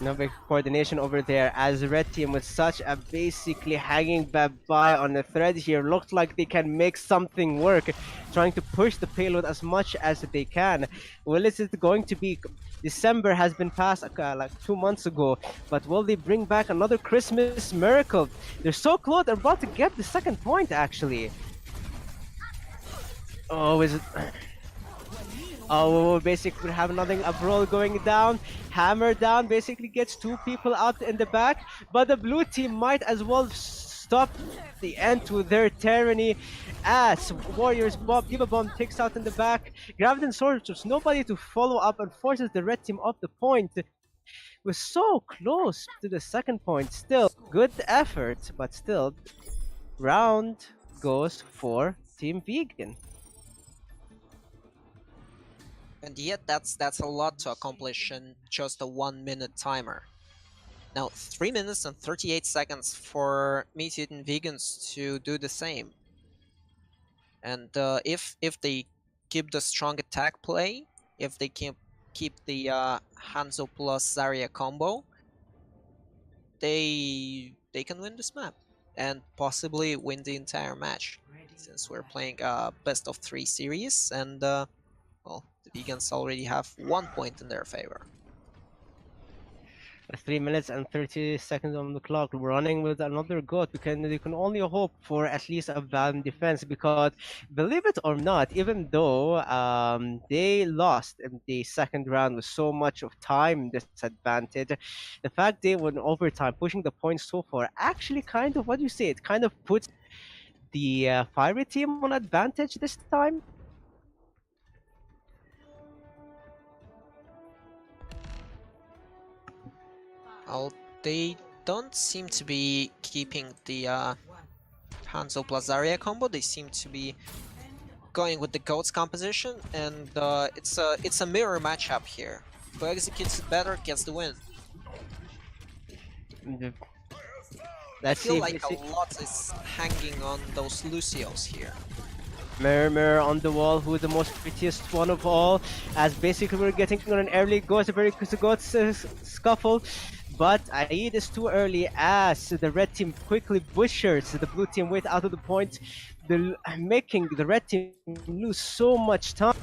No big coordination over there as the red team with such a basically hanging by on the thread here. Looks like they can make something work, trying to push the payload as much as they can. Well, is it going to be December has been passed like 2 months ago, but will they bring back another Christmas miracle? They're so close, they're about to get the second point actually. Oh, is it? Oh, basically we have nothing, a brawl going down. Hammer down basically gets 2 people out in the back, but the blue team might as well stop the end to their tyranny as Warriors Diva Bomb takes out in the back. Graviton Sorceress, nobody to follow up and forces the red team up the point. We're so close to the second point. Still, good effort, but still, round goes for Team Vegan. And yet that's a lot to accomplish in just a 1-minute timer. Now 3 minutes and 38 seconds for Mutant Vegans to do the same. And if they keep the strong attack play, if they keep the Hanzo plus Zarya combo, they can win this map and possibly win the entire match. Since we're playing a best of 3 series and well, the Vegans already have 1 point in their favor. 3 minutes and 30 seconds on the clock. We're running with another goat. You can only hope for at least a balanced defense because, believe it or not, even though they lost in the second round with so much of time disadvantage, the fact they were in overtime, pushing the points so far, actually kind of, what do you say, it kind of puts the Fiery team on advantage this time. Well, they don't seem to be keeping the Hanzo plus Zarya combo. They seem to be going with the goats composition, and it's a mirror matchup here. Who executes it better gets the win. I feel like a lot is hanging on those Lucios here. Mirror on the wall, who is the most prettiest one of all, as basically we're getting on an early goat, a very goat scuffle, but Aid is too early as the red team quickly butchers the blue team way out of the point, making the red team lose so much time.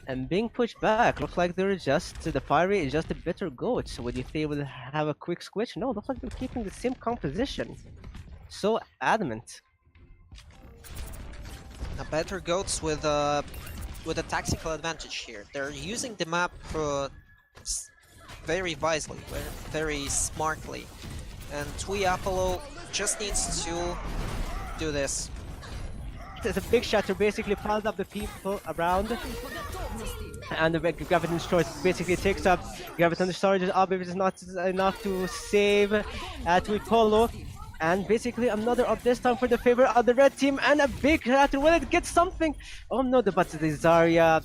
And being pushed back, looks like they're just, the Fiery is just a better goat. So would you think they will have a quick switch? No, looks like they're keeping the same composition. So adamant. A better goats with a tactical advantage here. They're using the map very wisely, very smartly, and Twee Apollo just needs to do this. There's a big shatter basically piles up the people around. And the Graviton Storage basically takes up. Graviton Storage is up if it's not enough to save Tuipolo. And basically another up this time for the favor of the red team, and a big shatter. Will it get something? Oh no, but the Zarya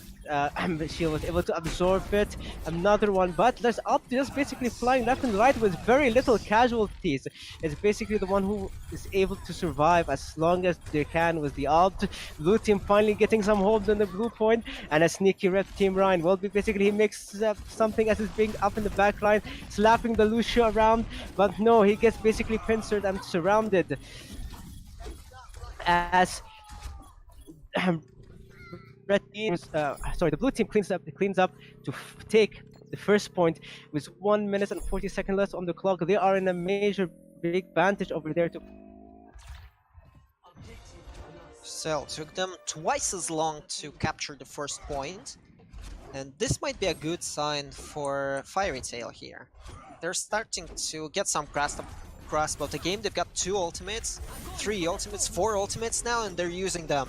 she was able to absorb it. Another one, but there's up just basically flying left and right with very little casualties. It's basically the one who is able to survive as long as they can with the ult. Blue team finally getting some hold on the blue point, and a sneaky red team Ryan. Well, basically he makes something as he's being up in the back line, slapping the Lucio around, but no, he gets basically pincered and surrounded as red teams, the blue team cleans up to take the first point with 1 minute and 40 seconds left on the clock. They are in a major big advantage over there. So took them twice as long to capture the first point, and this might be a good sign for Fairy Tail here. They're starting to get some grasp of the game. They've got 2 ultimates, 3 ultimates, 4 ultimates now, and they're using them.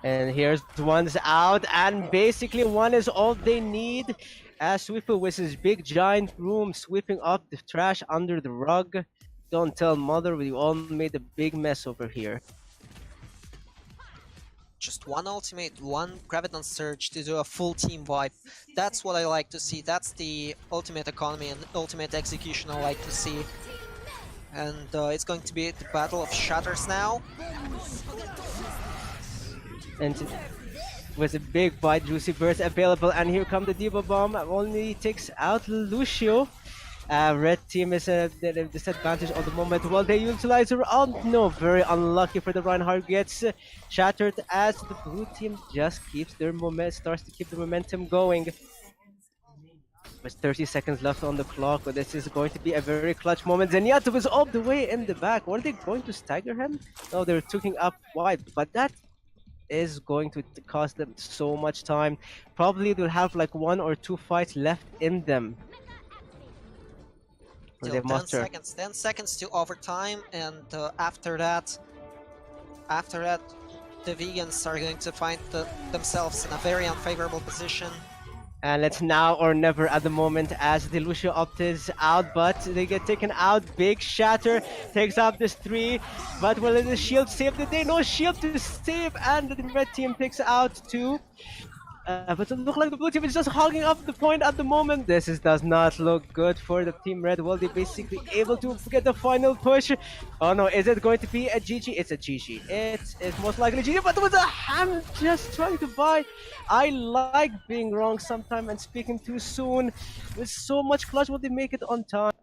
And here's one's out, and basically one is all they need. As Sweeper with his big giant broom sweeping up the trash under the rug. Don't tell mother, we all made a big mess over here. Just 1 ultimate, 1 Graviton Surge to do a full team wipe. That's what I like to see. That's the ultimate economy and ultimate execution I like to see. And it's going to be the Battle of Shatters now. And with a big bite, Juicy Burst available, and here comes the Diva Bomb. Only takes out Lucio. Red team is at a disadvantage at the moment. Well, they utilize her ult. No, very unlucky for the Reinhardt. Gets shattered as the blue team just keeps their starts to keep the momentum going. With 30 seconds left on the clock, but this is going to be a very clutch moment. Zenyatta was all the way in the back. Were they going to stagger him? No, they're taking up wide, but that is going to cost them so much time. Probably they'll have like 1 or 2 fights left in them. Still 10 seconds to overtime, and after that, the vegans are going to find themselves in a very unfavorable position. And it's now or never at the moment, as the Lucio Opt is out, but they get taken out. Big shatter takes out this 3, but will the shield save the day? No shield to save, and the red team picks out 2. But it looks like the blue team is just hogging up the point at the moment. This does not look good for the team red. Well, they're basically able to get the final push. Oh no, is it going to be a GG? It's a GG. It's most likely GG, but with a hand just trying to buy. I like being wrong sometimes and speaking too soon. With so much clutch, will they make it on time?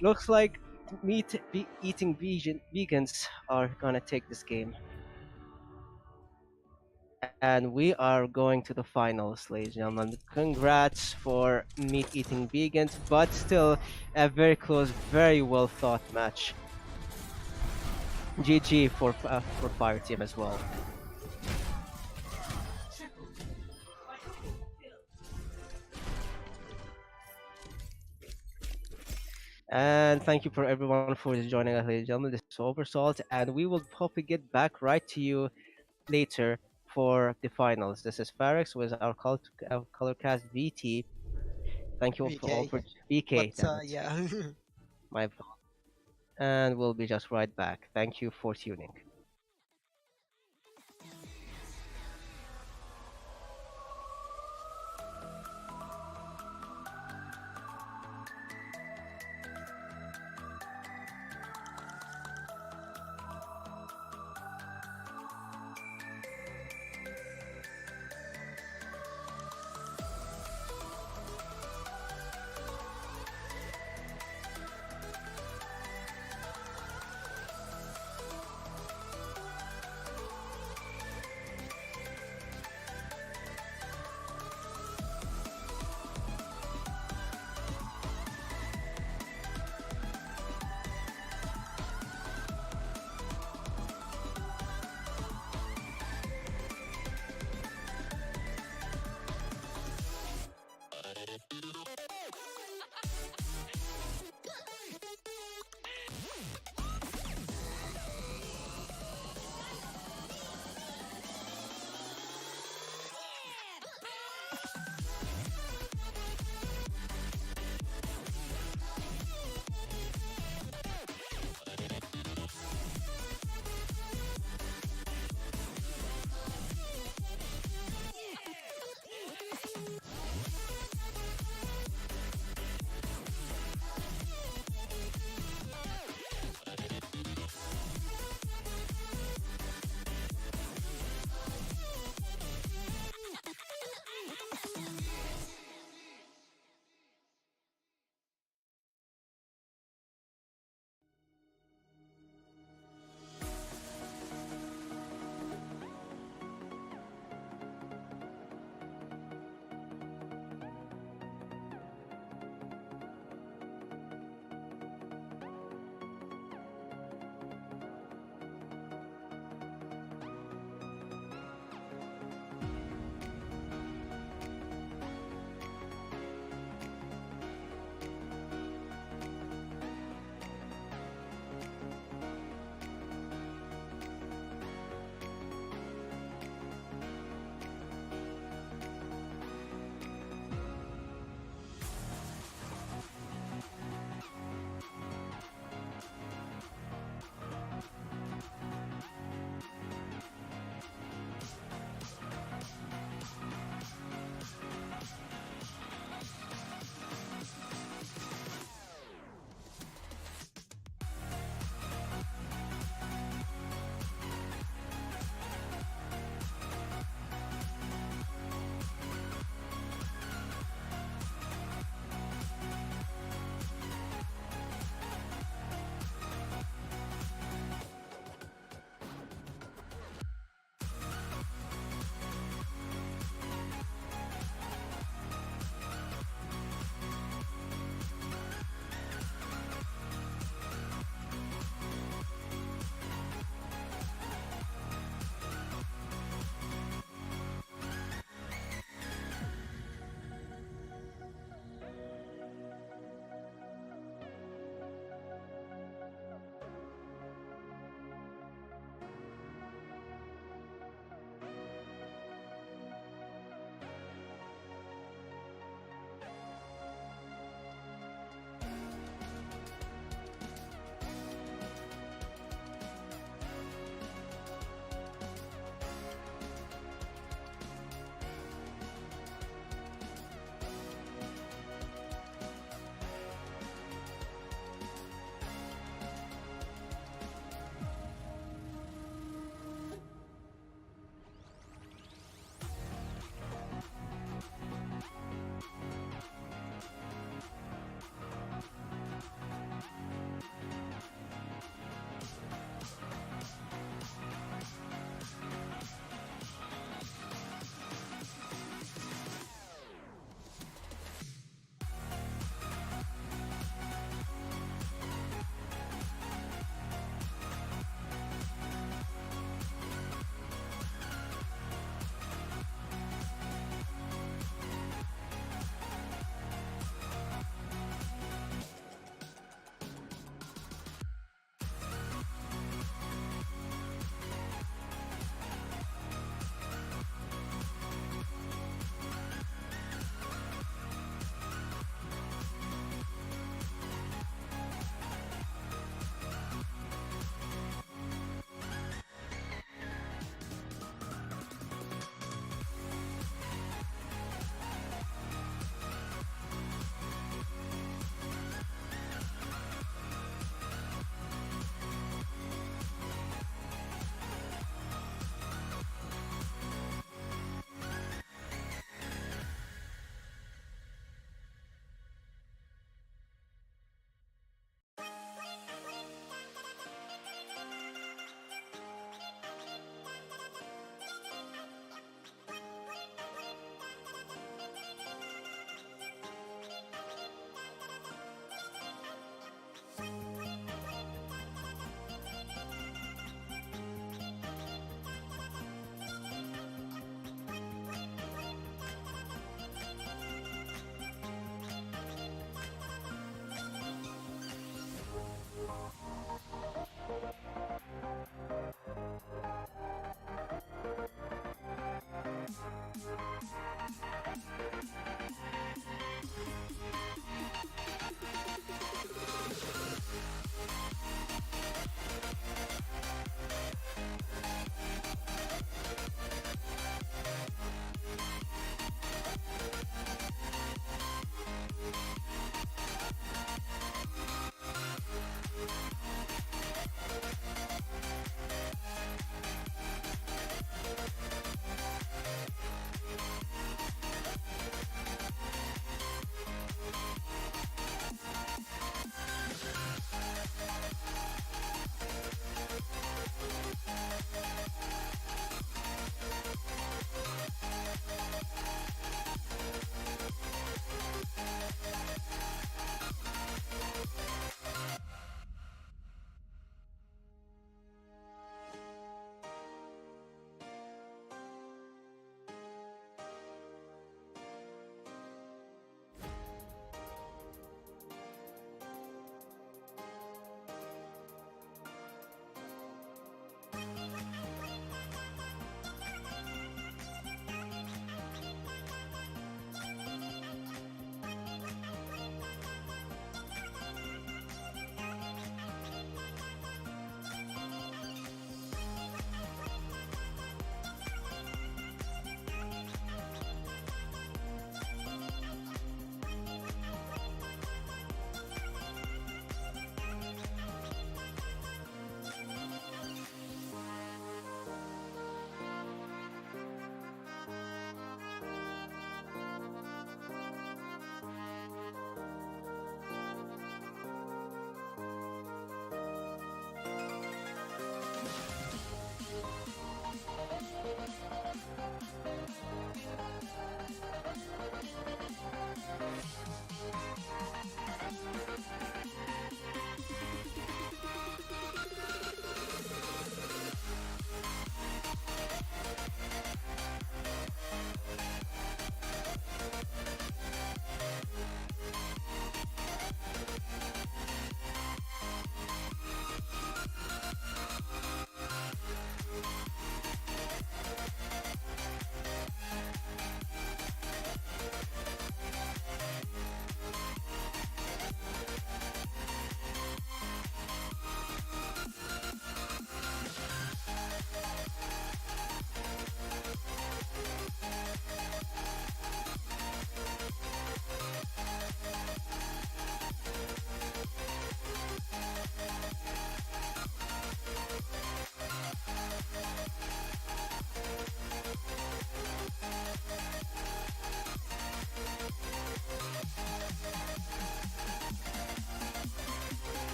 Looks like meat-eating vegans are gonna take this game. And we are going to the finals, ladies and gentlemen. Congrats for meat-eating vegans, but still a very close, very well thought match. GG for Fire Team as well. And thank you for everyone for joining us, ladies and gentlemen. This is Oversalt, and we will probably get back right to you later for the finals. This is Phaerex with our Colorcast VT. Thank you all for BK. Yeah. My fault. And we'll be just right back. Thank you for tuning.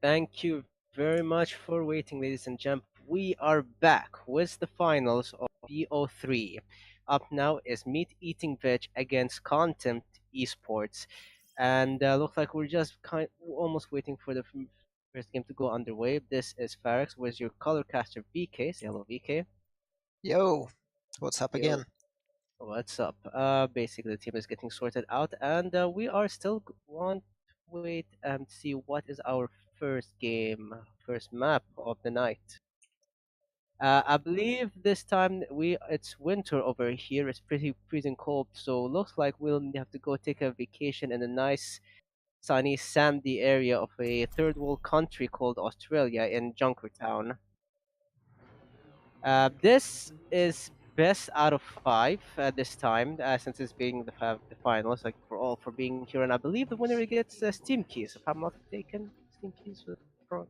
Thank you very much for waiting, ladies and gentlemen. We are back with the finals of BO3. Up now is Meat Eating Veg against Content Esports. And looks like we're just almost waiting for the first game to go underway. This is Phaerex with your color caster VK. Say hello, VK. Yo, what's up Yo, again? what's up? Basically, the team is getting sorted out, and we are still want to wait and see what is our first game, first map of the night. I believe this time it's winter over here. It's pretty freezing cold, so looks like we'll have to go take a vacation in a nice, sunny, sandy area of a third world country called Australia in Junkertown. This is best out of five at this time, since it's being the finals, like for all for being here, and I believe the winner gets Steam keys, if I'm not mistaken. Steam keys for.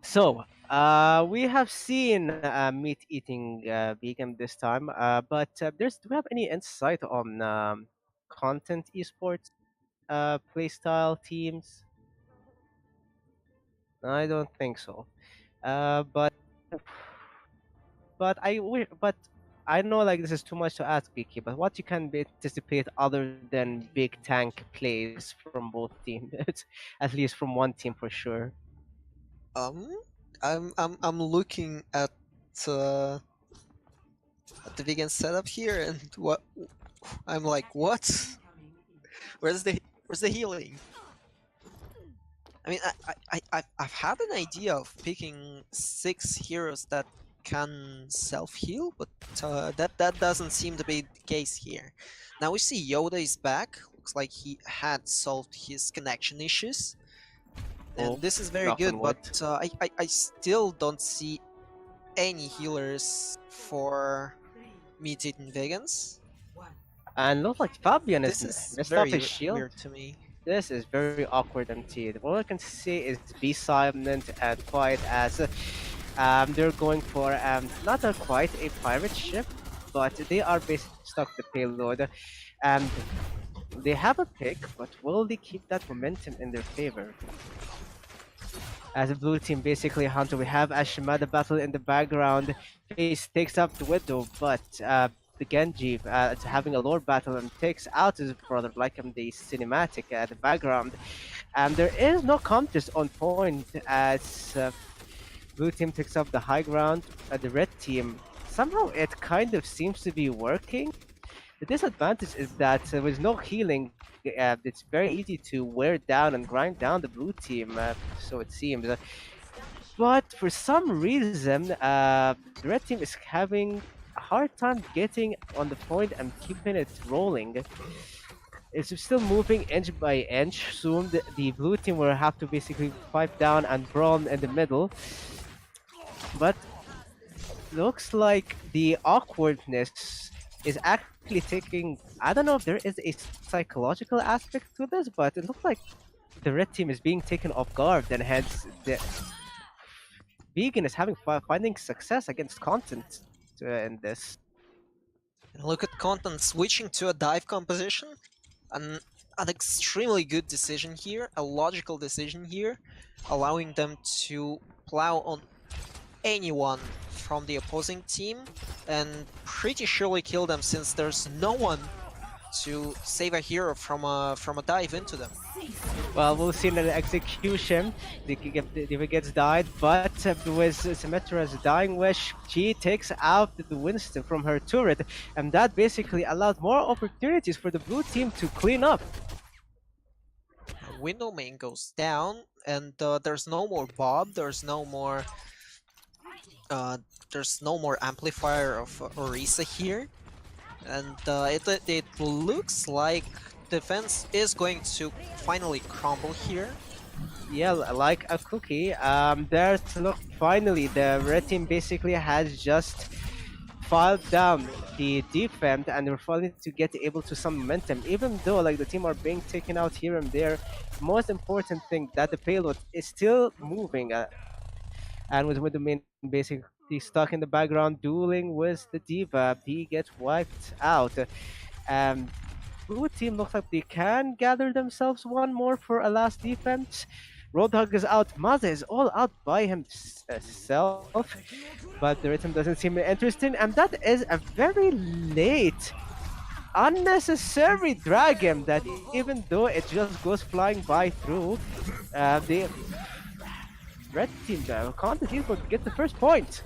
So, we have seen meat eating vegan this time, but do we have any insight on content esports playstyle teams? I don't think so. But I know like this is too much to ask, Vicky. But what you can anticipate other than big tank plays from both teams, at least from one team for sure. Um, I'm looking uh, at the vegan setup here, and what I'm like, what? Where's the healing? I mean, I've had an idea of picking 6 heroes that can self heal, but that doesn't seem to be the case here. Now we see Yoda is back. Looks like he had solved his connection issues, and Oh, this is very knock good. on wood. But I still don't see any healers for meat-eating vegans. And looks like Fabian This is is messed up very his shield. weird to me. This is very awkward indeed. All I can say is be silent and quiet as they're going for not a quite a pirate ship, but they are basically stuck with the payload. And they have a pick, but will they keep that momentum in their favor? As a blue team, basically Hunter, we have a Shimada battle in the background. Face takes up the Widow, but the Genji is having a lore battle and takes out his brother, like in the cinematic at the background. And there is no contest on point as blue team takes up the high ground. The red team, somehow it kind of seems to be working. The disadvantage is that with no healing, it's very easy to wear down and grind down the blue team, so it seems. But for some reason, the red team is having a hard time getting on the point and keeping it rolling. It's still moving inch by inch. Soon the blue team will have to basically fight down and brawl in the middle. But looks like the awkwardness is actually taking. I don't know if there is a psychological aspect to this, but it looks like the red team is being taken off guard, and hence the vegan is having finding success against content in this. And look at Content switching to a dive composition. An, an extremely good decision here, a logical decision here, allowing them to plow on anyone from the opposing team and pretty surely kill them since there's no one to save a hero from a dive into them. Well, we'll see in the execution. The gets died, but with Symmetra's dying wish, she takes out the Winston from her turret, and that basically allowed more opportunities for the blue team to clean up. Window main goes down, and there's no more Bob. There's no more amplifier of Orisa here, and it looks like defense is going to finally crumble here. Yeah, like a cookie. Look, finally, the red team basically has just filed down the defense, and they're finally to get able to some momentum. Even though like the team are being taken out here and there, most important thing that the payload is still moving, and with the main basically stuck in the background dueling with the diva, he gets wiped out. Um, blue team looks like they can gather themselves one more for a last defense. Roadhog is out, Maza is all out by himself, but the rhythm doesn't seem interesting, and that is a very late, unnecessary dragon that even though it just goes flying by through, the red team, Content Esports get the first point.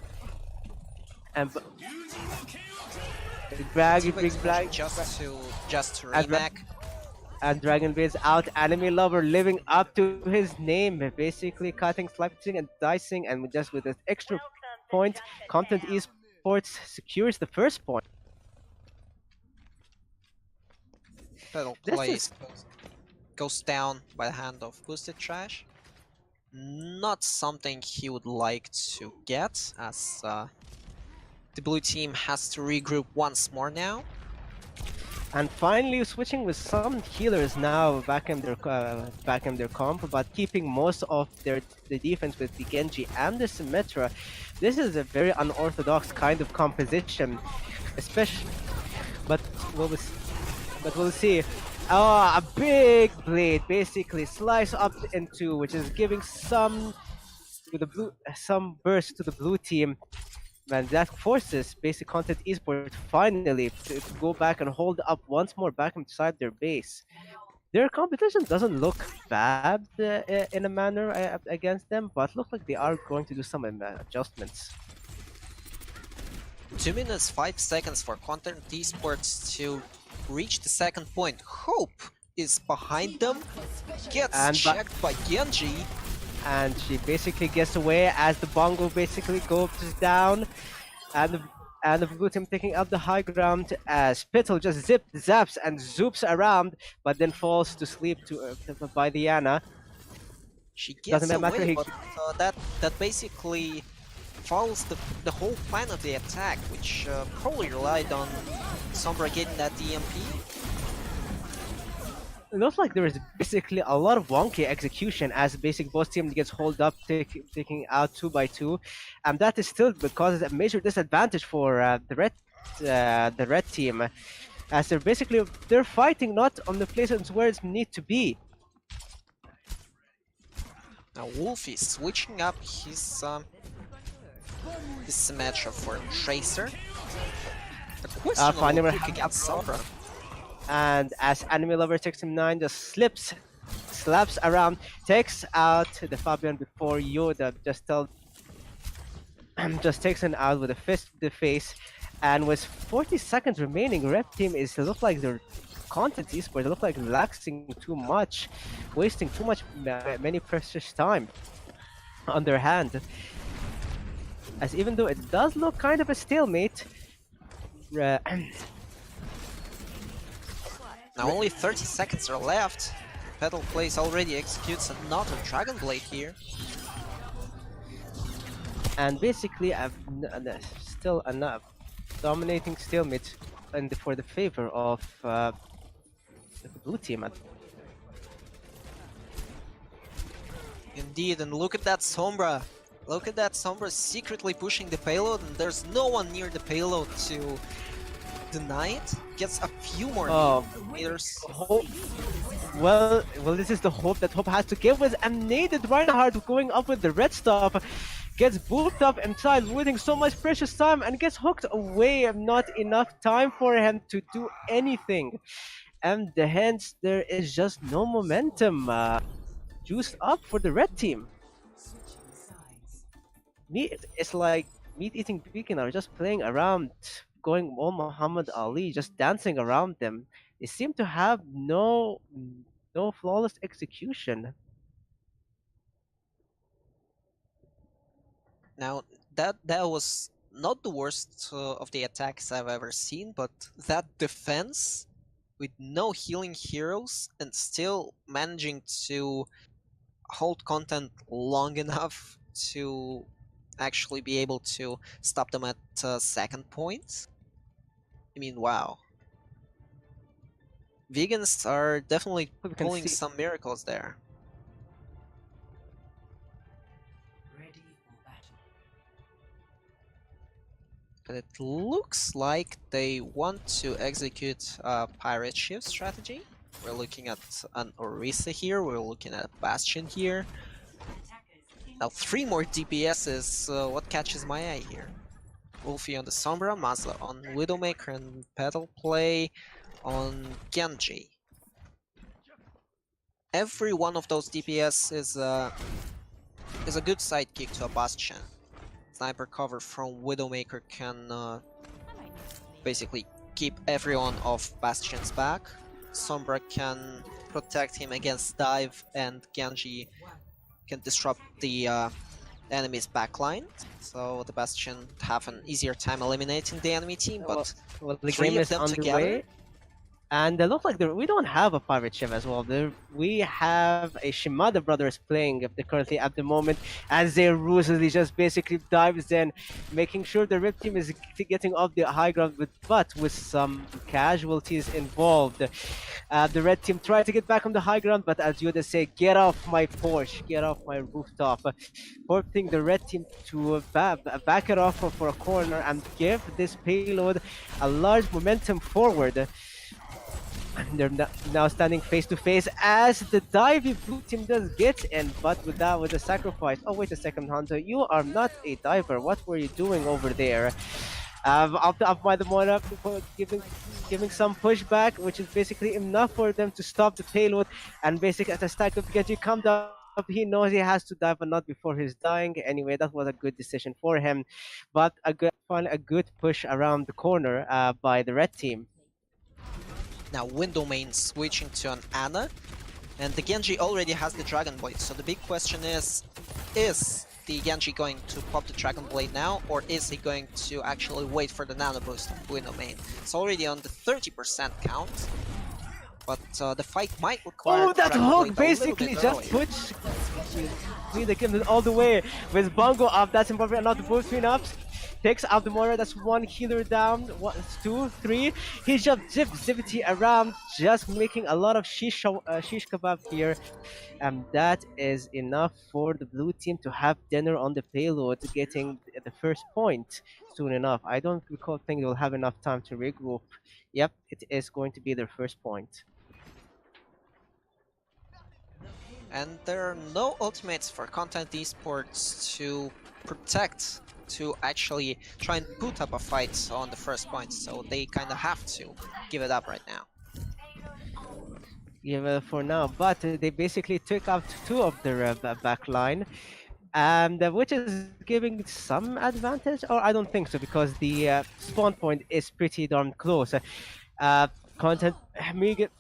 And big brag, just to and remake. and Dragon Blade's out, anime lover living up to his name, basically cutting, slicing, and dicing, and just with an extra point, Content Esports secures the first point. Pedal This plays is goes down by the hand of Boosted Trash. Not something he would like to get, as the blue team has to regroup once more now. and finally switching with some healers now back in their comp, but keeping most of the defense with the Genji and the Symmetra. This is a very unorthodox kind of composition, especially. But we'll see. Oh, a big blade basically slice up into, which is giving some burst to the blue team. Man, that forces basic Content Esports finally to go back and hold up once more back inside their base. Their competition doesn't look bad in a manner against them, but look like they are going to do some adjustments. 2 minutes 5 seconds for Content Esports to reach the second point. Hope is behind them, gets And checked by Genji. And she basically gets away as the bongo basically goes down, and the blue team taking up the high ground as Spittle just zaps and zoops around, but then falls to sleep by Diana. She gets Doesn't matter. away, but that basically follows the whole plan of the attack, which probably relied on Sombra getting that EMP. It looks like there is basically a lot of wonky execution as basic boss team gets hold up, taking out 2 by 2, and that is still because it's a major disadvantage for the red team, as they're fighting not on the places where it need to be. Now Wolfie switching up his Symmetra for Tracer. A questionable pick against Sombra. And as Anime Lover 69 just slaps around, takes out the Fabian before Yoda just takes him out with a fist to the face. And with 40 seconds remaining, Red Team look like their Content Esports look like relaxing too much, wasting too much many precious time on their hand. As even though it does look kind of a stalemate, now only 30 seconds are left. Pedal Plays already executes another Dragon Blade here. and basically still enough dominating stalemate for the favor of the blue team. Indeed, and look at that Sombra. Look at that Sombra secretly pushing the payload, and there's no one near the payload to deny it. Gets a few more meters. Well, this is the hope that Hope has to give with a naded Reinhardt going up with the red stuff. Gets booped up inside, losing so much precious time, and gets hooked away. Not enough time for him to do anything. And hence, there is just no momentum juiced up for the red team. It's like meat-eating beacon are just playing around, going all Muhammad Ali, just dancing around them. They seem to have no flawless execution. Now that was not the worst of the attacks I've ever seen, but that defense with no healing heroes and still managing to hold Content long enough to actually be able to stop them at second point. I mean, wow. Vegans are definitely pulling some miracles there. Ready for battle. And it looks like they want to execute a pirate ship strategy. We're looking at an Orisa here, we're looking at a Bastion here. Now 3 more DPS is what catches my eye here. Wolfie on the Sombra, Mazda on Widowmaker and Petal Play on Genji. Every one of those DPS is a good sidekick to a Bastion. Sniper cover from Widowmaker can basically keep everyone off Bastion's back. Sombra can protect him against dive, and Genji can disrupt the enemy's backline. So the Bastion have an easier time eliminating the enemy team, but Well, the three game of is them underway. together. And they look like we don't have a pirate ship as well. We have a Shimada brothers playing currently at the moment, as they ruthlessly just basically dives in, making sure the Rip team is getting off the high ground, but with some casualties involved. The red team tried to get back on the high ground, but as Yoda say, get off my Porsche, get off my rooftop. Forcing the red team to back it off for a corner and give this payload a large momentum forward. They're now standing face to face as the divey blue team does get in, but with a sacrifice. Oh wait a second, Hunter, you are not a diver. What were you doing over there? Up by the Mona, giving some pushback, which is basically enough for them to stop the payload. And basically, as a stack of Genji comes up, he knows he has to dive, but not before he's dying. Anyway, that was a good decision for him, but a good push around the corner by the red team. Now Window main switching to an Ana, and the Genji already has the Dragon Blade, so the big question is the Genji going to pop the Dragon Blade now, or is he going to actually wait for the Nano Boost of Window main? It's already on the 30% count, but the fight might require that Dragon hook Blade a basically little bit just earlier. puts the game all the way with Bongo up. That's important, not both twin ups. Takes out the Mora, that's one healer down, 1, 2, 3. He just Zivity around, just making a lot of shish kebab here. And that is enough for the blue team to have dinner on the payload, getting the first point soon enough. I don't think they'll have enough time to regroup. Yep, it is going to be their first point. And there are no ultimates for Content Esports to protect, to actually try and put up a fight on the first point, so they kind of have to give it up right now. Yeah, for now, but they basically took out 2 of their back line, and which is giving some advantage, or I don't think so, because the spawn point is pretty darn close. Content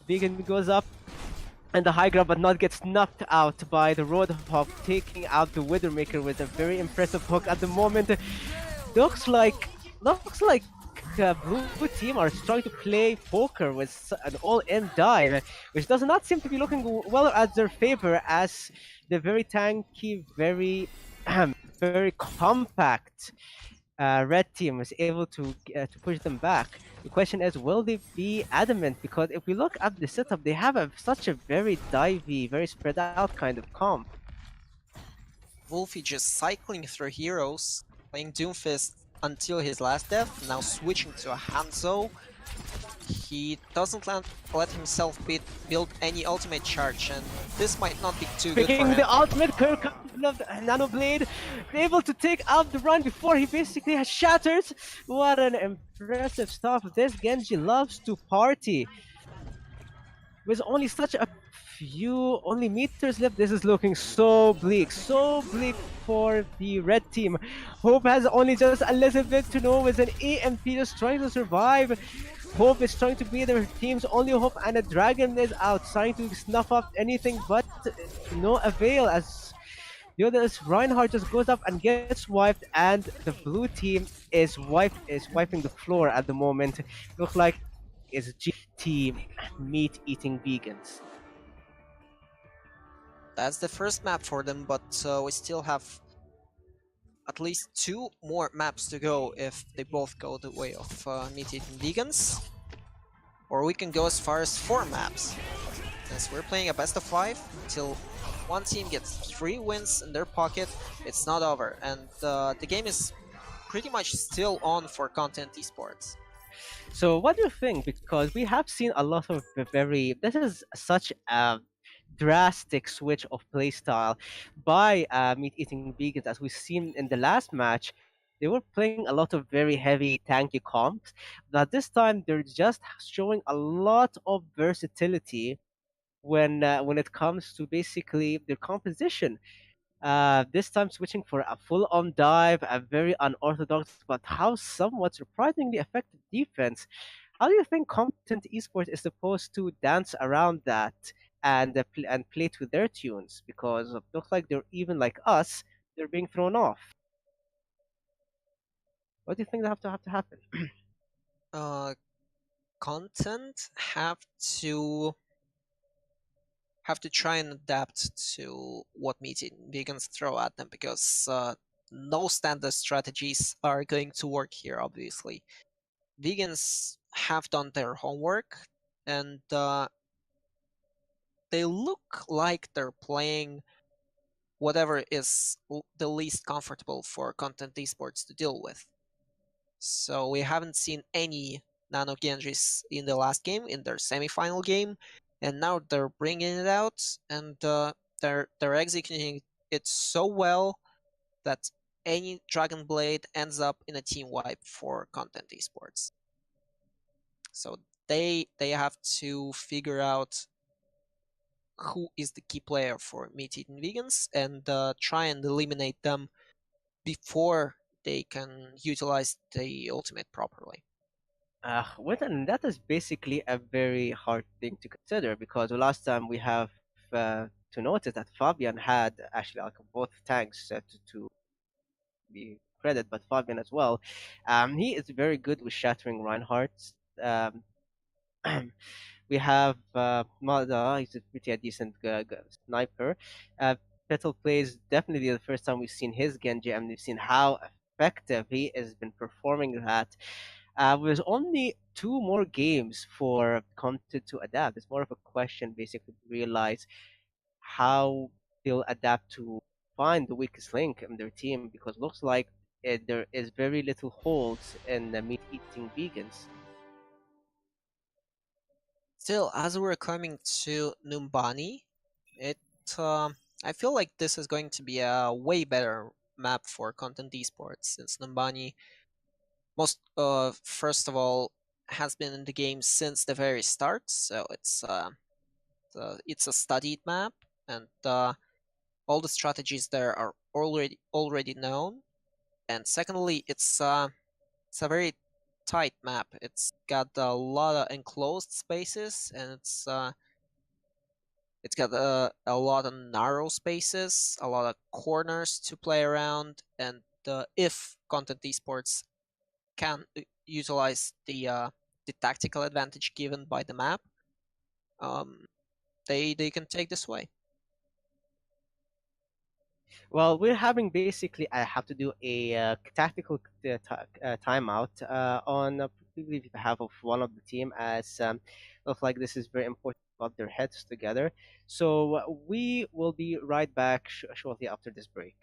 Vegan goes up and the high ground, but not gets knocked out by the Roadhog, taking out the Widowmaker with a very impressive hook at the moment. Looks like blue team are trying to play poker with an all-in dive, which does not seem to be looking well at their favor, as the very tanky, very very compact red team was able to push them back. The question is, will they be adamant? Because if we look at the setup, they have such a very divey, very spread out kind of comp. Wolfie just cycling through heroes, playing Doomfist until his last death, now switching to a Hanzo. He doesn't let himself build any ultimate charge, and this might not be too good for Picking him. the ultimate Kirk of Nano Blade, able to take out the run before he basically has shattered. What an impressive stuff. This Genji loves to party. With only such a few meters left, this is looking so bleak for the red team. Hope has only just a little bit to know with an EMP just trying to survive. Hope is trying to be their team's only hope, and a dragon is out trying to snuff up anything, but no avail, as the other Reinhardt just goes up and gets wiped, and the blue team is wiping the floor at the moment. Looks like it's GT meat-eating vegans. That's the first map for them, but we still have at least 2 more maps to go if they both go the way of meat-eating vegans. Or we can go as far as 4 maps. Since we're playing a best of 5, until one team gets 3 wins in their pocket, it's not over. And the game is pretty much still on for Content Esports. So what do you think? Because we have seen a lot of very. This is such a drastic switch of playstyle by meat-eating vegans, as we've seen in the last match. They were playing a lot of very heavy tanky comps, but this time they're just showing a lot of versatility when it comes to basically their composition. This time switching for a full-on dive, a very unorthodox but how somewhat surprisingly effective defense. How do you think competent esports is supposed to dance around that and and play to their tunes? Because it looks like they're even like us, they're being thrown off. What do you think that have to happen? Uh, Content have to try and adapt to what meat vegans throw at them because no standard strategies are going to work here. Obviously, vegans have done their homework and they look like they're playing whatever is the least comfortable for Content Esports to deal with. So we haven't seen any Nano Genjis in the last game, in their semi-final game, and now they're bringing it out, and they're executing it so well that any Dragon Blade ends up in a team wipe for Content Esports. So they have to figure out who is the key player for Meat Eating Vegans and try and eliminate them before they can utilize the ultimate properly. And that is basically a very hard thing to consider because the last time we have to notice that Fabian had actually like both tanks to be credit, but Fabian as well. He is very good with shattering Reinhardt's. We have Mada, he's a pretty decent sniper. Uh, Petal plays definitely the first time we've seen his Genji, and we've seen how effective he has been performing that. There's only two more games for content to adapt. It's more of a question, basically, to realize how they'll adapt to find the weakest link in their team because looks like there is very little holes in the meat-eating vegans. Still, as we're coming to Numbani, it I feel like this is going to be a way better map for Content Esports since Numbani most first of all has been in the game since the very start, so it's a studied map and all the strategies there are already known. And secondly, it's a very tight map. It's got a lot of enclosed spaces, and it's got a lot of narrow spaces, a lot of corners to play around. And if Content Esports can utilize the tactical advantage given by the map, um, they can take this way. Well, we're having basically, I have to do a tactical timeout on behalf of one of the team, as looks like this is very important about their heads together. So we will be right back shortly after this break.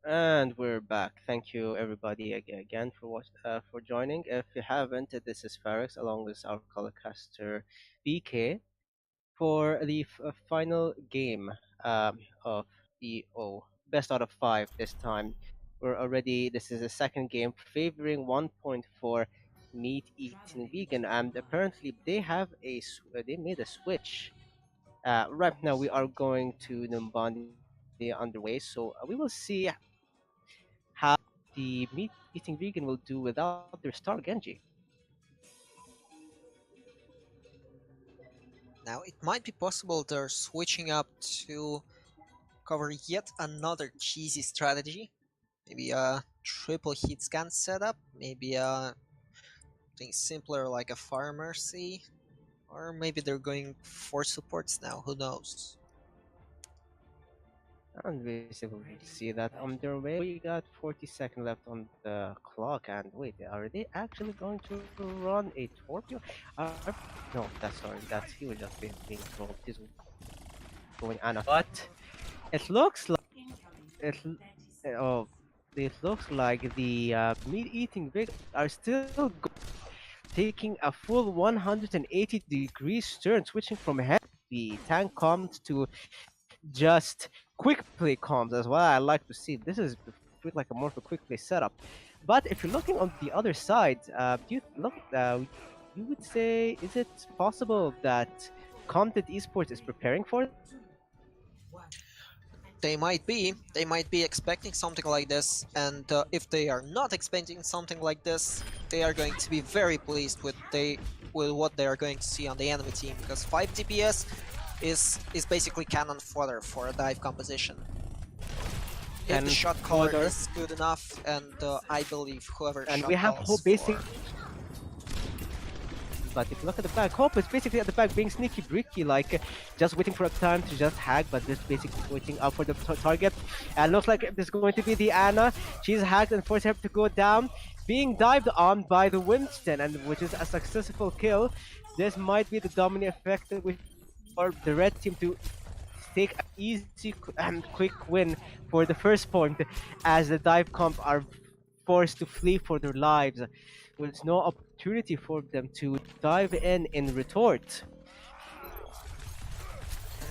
And we're back. Thank you everybody again for joining. If you haven't, this is Phaerex along with our colorcaster BK for the final game of EO. Best out of 5 this time. This is the second game favoring 1.4 meat eating vegan, and apparently they made a switch. Right now we are going to Numbani underway, so we will see how the meat eating vegan will do without their star Genji. Now, it might be possible they're switching up to cover yet another cheesy strategy. Maybe a triple hit scan setup, maybe a thing simpler like a Fire Mercy, or maybe they're going for supports now, who knows. And basically we'll see that on their way. We got 40 seconds left on the clock, and wait, are they actually going to run a Torpio? No, that's he was just being trolled. He's going Anna. But it looks like it, l- oh, it looks like the meat-eating Vig are still taking a full 180 degrees turn, switching from heavy tank comms to just quick play comms as well. I like to see this is feel like a more of a quick play setup. But if you're looking on the other side, do you look? You would say, is it possible that Content Esports is preparing for it? They might be expecting something like this, and if they are not expecting something like this, they are going to be very pleased with what they are going to see on the enemy team, because 5 DPS is basically cannon fodder for a dive composition. If Cannon the shot caller fodder. is good enough, and I believe whoever And shot we have calls Hope basically. for... But if you look at the back, Hope is basically at the back being sneaky bricky, like just waiting for a time to just hack, but just basically waiting up for the target. And looks like this is going to be the Anna. She's hacked and forced her to go down, being dived on by the Winston, and which is a successful kill. This might be the dominant effect for the red team to take an easy and quick win for the first point, as the dive comp are forced to flee for their lives. With no opportunity for them to dive in retort.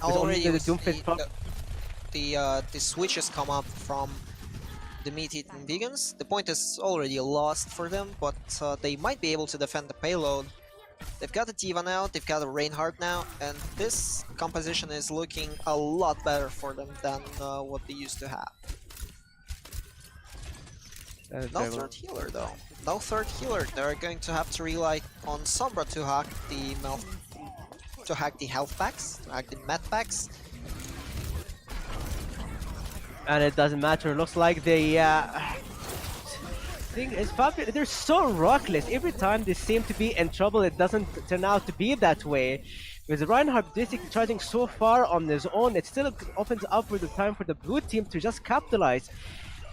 With only Already the we Doomfist see the switches come up from the meat-eating vegans. The point is already lost for them, but they might be able to defend the payload. They've got a D.Va now, they've got a Reinhardt now, and this composition is looking a lot better for them than what they used to have. No third healer though. No third healer. They're going to have to rely on Sombra to hack the health packs, to hack the med packs. And it doesn't matter. Looks like the thing is popular. They're so rockless. Every time they seem to be in trouble, it doesn't turn out to be that way. With Reinhardt basically charging so far on his own, it still opens up for the time for the blue team to just capitalize.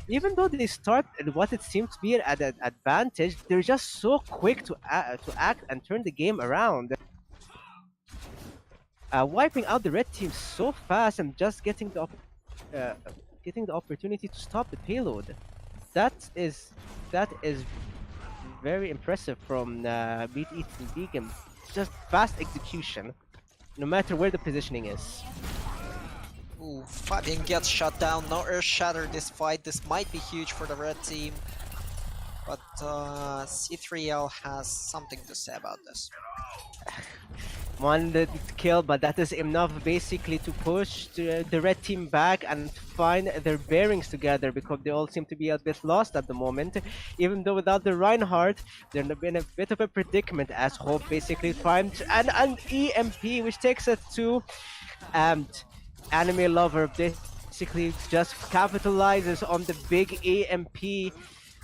Even though they start at what it seems to be at an advantage, they're just so quick to act and turn the game around. Wiping out the red team so fast and just getting the opportunity to stop the payload. That is very impressive from Meat Eating Vegan. Just fast execution, no matter where the positioning is. Ooh, Fabian gets shut down, no Earth Shatter this fight. This might be huge for the red team, but C3L has something to say about this. One kill, but that is enough basically to push the red team back and find their bearings together, because they all seem to be a bit lost at the moment. Even though without the Reinhardt, they're in a bit of a predicament, as Hope basically finds an EMP, which takes it to Anime Lover basically just capitalizes on the big EMP,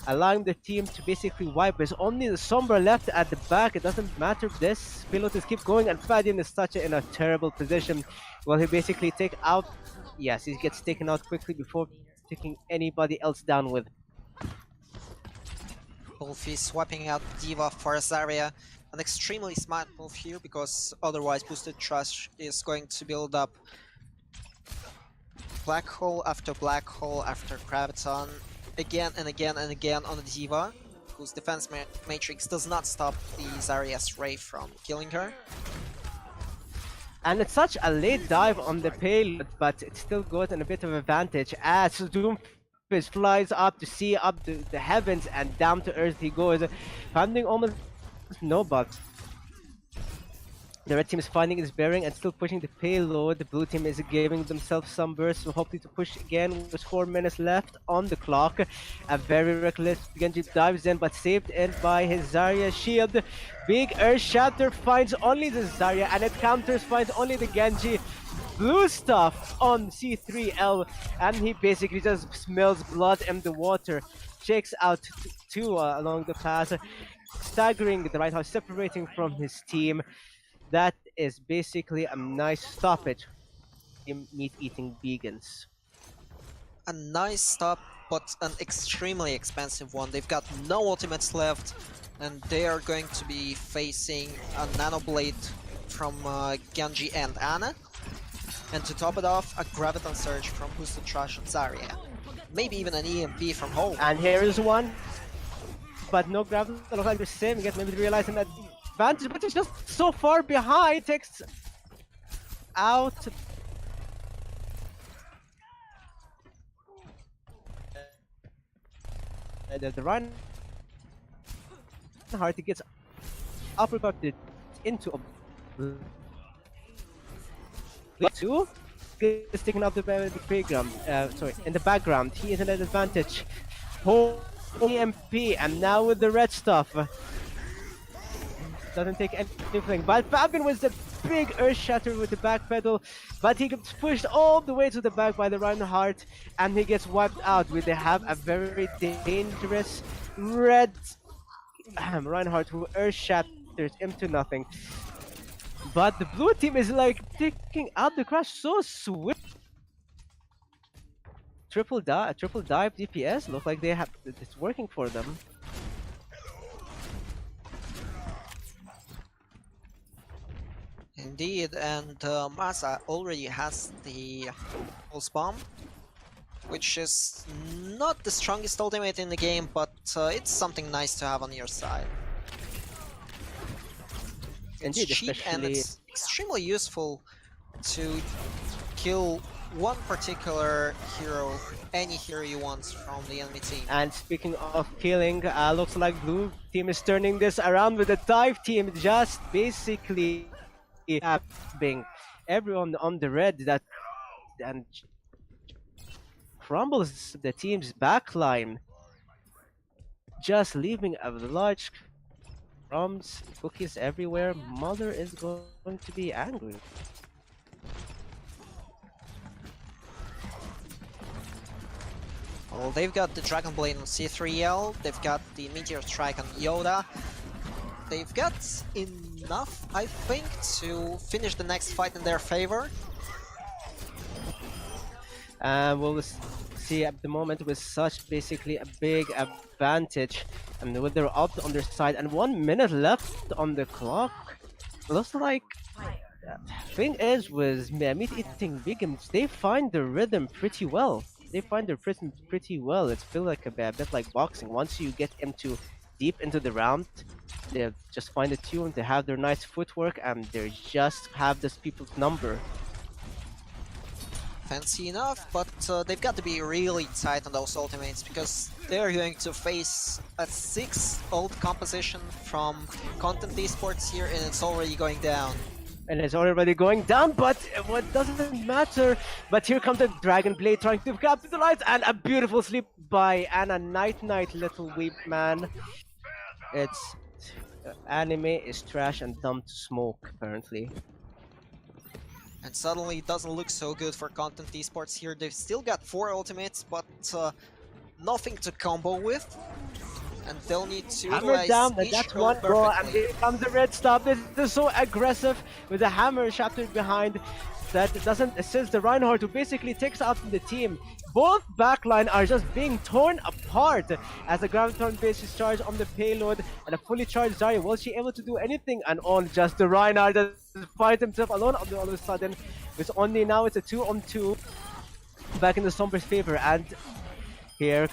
allowing the team to basically wipe. There's only the Sombra left at the back. It doesn't matter. This payload is keep going, and Fadian is such in a terrible position. Well, he basically take out. Yes, he gets taken out quickly before taking anybody else down with. Wolfie swapping out D.Va for Azaria. An extremely smart move here, because otherwise boosted trash is going to build up black hole after black hole after Graviton, again and again and again on the Diva, whose defense matrix does not stop the Zarya's Ray from killing her. And it's such a late dive on the payload, but it still got in a bit of advantage as Doomfist flies up to see up the heavens and down to earth he goes, finding almost no bugs. The red team is finding its bearing and still pushing the payload. The blue team is giving themselves some bursts, so hopefully to push again with 4 minutes left on the clock. A very reckless Genji dives in, but saved in by his Zarya shield. Big Earth Shatter finds only the Zarya, and it counters finds only the Genji. Blue stuff on C3L, and he basically just smells blood in the water. Shakes out two along the path, staggering the right house, separating from his team. That is basically a nice stoppage. Meat-eating vegans. A nice stop, but an extremely expensive one. They've got no ultimates left, and they are going to be facing a Nano Blade from Genji and Ana. And to top it off, a Graviton Surge from Who's the Trash and Zarya. Maybe even an EMP from Home. And here is one, but no Graviton. Looks like they're saving it, maybe realizing that advantage, but it's just so far behind. Takes out. The run hard, he gets uppercutted into a two. Is taking up the playground. Sorry, in the background, he is at an advantage. Home EMP, and now with the red stuff. Doesn't take anything, but Fabian was the big Earth Shatter with the back pedal, but he gets pushed all the way to the back by the Reinhardt, and he gets wiped out. They have a very dangerous red Reinhardt who Earth Shatters him to nothing. But the blue team is like taking out the crash so swift. Triple dive DPS, look like they have it's working for them. Indeed, and Masa already has the Pulse Bomb, which is not the strongest ultimate in the game, but it's something nice to have on your side. It's Indeed, cheap and it's extremely useful to kill one particular hero, any hero you want from the enemy team. And speaking of killing, looks like blue team is turning this around with the dive team, just basically being everyone on the red that and crumbles the team's backline, just leaving a large crumbs, cookies everywhere. Mother is going to be angry. Well, they've got the Dragon Blade on C3L, they've got the Meteor Strike on Yoda. They've got enough, I think, to finish the next fight in their favor. We'll see at the moment with such basically a big advantage, and with their ult on their side and 1 minute left on the clock. Looks like thing is with meat-eating vegans, they find the rhythm pretty well. They find their rhythm pretty well. It feels like a bit like boxing. Once you get into deep into the round, they just find a tune, they have their nice footwork, and they just have this people's number. Fancy enough, but they've got to be really tight on those ultimates, because they're going to face a 6 ult composition from Content Esports here, and it's already going down. And it's already going down, but what doesn't matter. But here comes the Dragon Blade trying to capitalize, and a beautiful sleep by Anna. Night little weep man. It's anime is trash and dumb to smoke apparently. And suddenly it doesn't look so good for Content Esports here. They've still got 4 ultimates, but nothing to combo with. And they'll need to Hammer utilize down, but each that's ult one goal, and perfectly. here comes the red stuff. This is so aggressive with the hammer shattered behind that it doesn't assist the Reinhardt, who basically takes out the team. Both backline are just being torn apart as the Graviton base is charged on the payload, and a fully charged Zarya. Was she able to do anything? And on just the Reinhardt that finds himself alone all of a sudden. It's only now it's a 2-on-2. back in the Sombra's favor, and here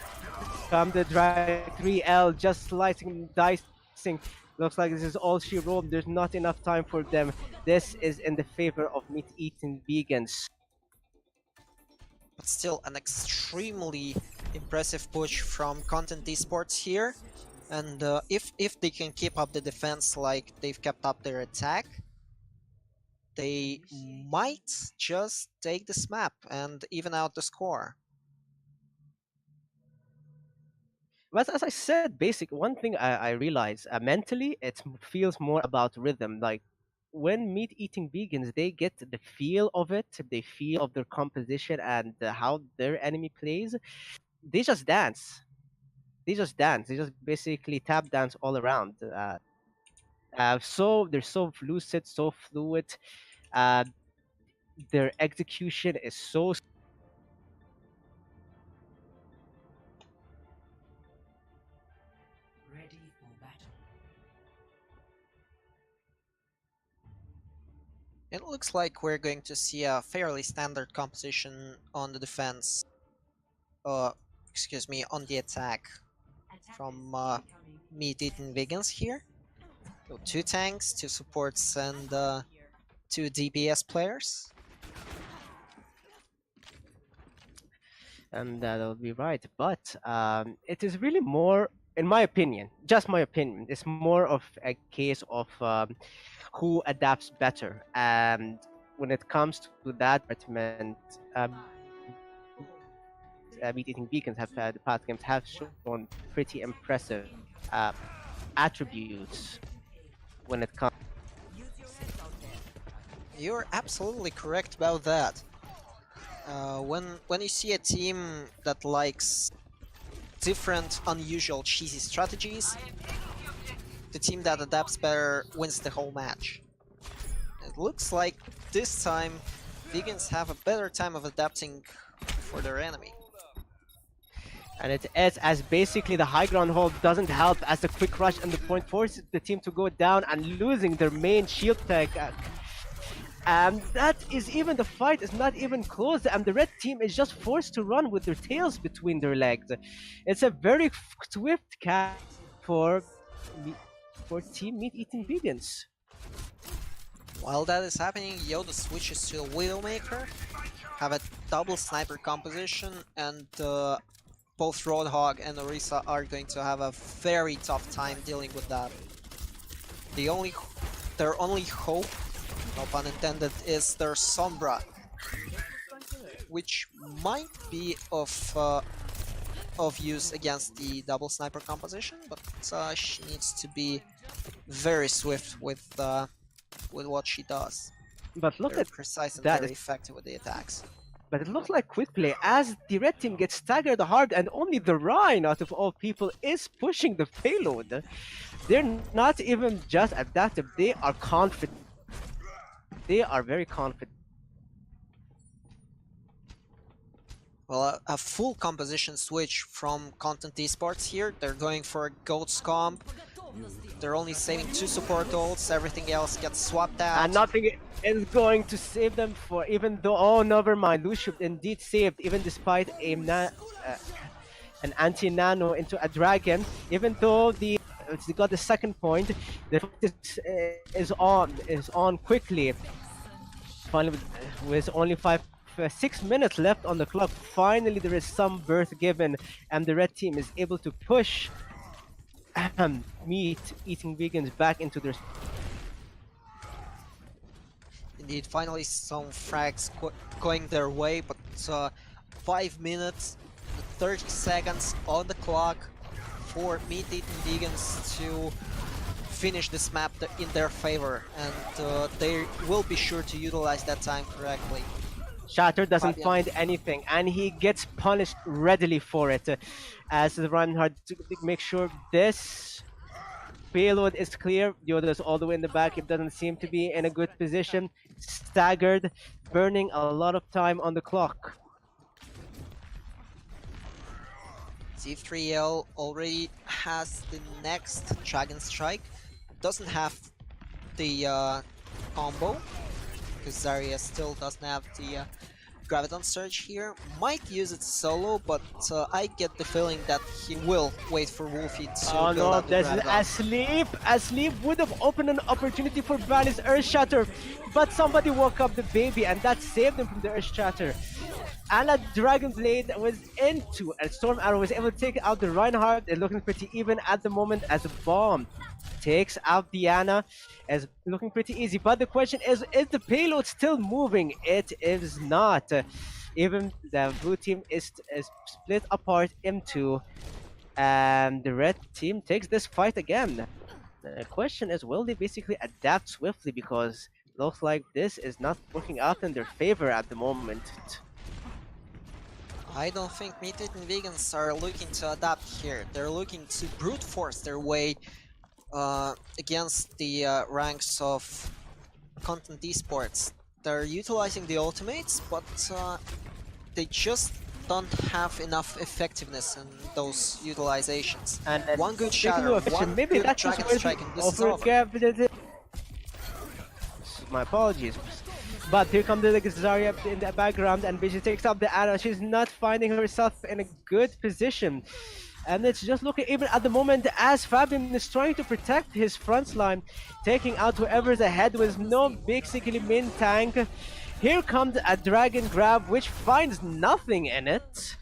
come the drag 3L, just slicing and dicing. Looks like this is all she wrote. There's not enough time for them. This is in the favor of meat-eating vegans. But still an extremely impressive push from Content Esports here. And if they can keep up the defense like they've kept up their attack, they might just take this map and even out the score. But as I said, one thing I realize mentally, it feels more about rhythm. Like when meat-eating vegans, they get the feel of it, they feel of their composition and how their enemy plays. They just dance. They just dance. They just basically tap dance all around. So they're so lucid, so fluid. Uh, their execution is so Ready for battle. It looks like we're going to see a fairly standard composition on the defense. Excuse me, on the attack from meat-eating vegans here. So 2 tanks, 2 supports, and 2 DPS players. and that'll be right. But it is really more, in my opinion, just my opinion, it's more of a case of who adapts better. And when it comes to that department, meat-eating vegans have the past games have shown pretty impressive uh, attributes when it comes. You're absolutely correct about that. When you see a team that likes different, unusual, cheesy strategies, the team that adapts better wins the whole match. It looks like this time vegans have a better time of adapting for their enemy. And it is as basically the high ground hold doesn't help, as the quick rush and the point forces the team to go down and losing their main shield tech. And that is even, the fight is not even close, and the red team is just forced to run with their tails between their legs. It's a very swift cap for team meat-eating vegans. While that is happening, Yoda switches to a Widowmaker, have a double sniper composition, and both Roadhog and Orisa are going to have a very tough time dealing with that. Their only hope, no pun intended, is their Sombra, which might be of use against the double sniper composition, but she needs to be very swift with what she does. But look Very at precise and that. very effective with the attacks. But it looks like quick play as the red team gets staggered hard, and only the Rhine, out of all people, is pushing the payload. They're not even just adaptive, they are confident. They are very confident. Well, a full composition switch from Content Esports here. They're going for a Goat's comp. They're only saving 2 support ults, everything else gets swapped out. And nothing is going to save them, for even though, oh, never mind, Lucio indeed saved, even despite an anti-nano into a dragon. Even though they got the second point, the focus is on quickly. Finally, with only 6 minutes left on the clock, finally there is some birth given, and the red team is able to push meat-eating vegans back into their... Indeed, finally some frags going their way, but 5 minutes, 30 seconds on the clock for meat-eating vegans to finish this map in their favor, and they will be sure to utilize that time correctly. Shatter doesn't find anything, and he gets punished readily for it, as Reinhardt to make sure this payload is clear. Yoda's all the way in the back. It doesn't seem to be in a good position. Staggered, burning a lot of time on the clock. Z3L already has the next Dragon Strike. Doesn't have the combo, because Zarya still doesn't have the Graviton Surge here. Might use it solo, but I get the feeling that he will wait for Wolfie to Oh build no, out the this is Graviton. asleep. Asleep would have opened an opportunity for Vani's Earth Shatter, but somebody woke up the baby and that saved him from the Earth Shatter. And a Dragon Blade was into, and Storm Arrow was able to take out the Reinhardt. They're looking pretty even at the moment as a bomb takes out Diana. As looking pretty easy, but the question is the payload still moving? It is not. Even the blue team is split apart into, and the red team takes this fight again. The question is, will they basically adapt swiftly, because looks like this is not working out in their favor at the moment. I don't think Mutated Vegans are looking to adapt here. They're looking to brute force their way against the ranks of content esports. They're utilizing the ultimates, but they just don't have enough effectiveness in those utilizations. And one good speaking shatter, of which, one maybe good that's just dragon where strike, the and this is over. My apologies. But here comes the Zarya in the background, and Vision takes up the Ana. She's not finding herself in a good position. And it's just looking even at the moment as Fabian is trying to protect his front line, taking out whoever's ahead with no basically main tank. Here comes a dragon grab which finds nothing in it.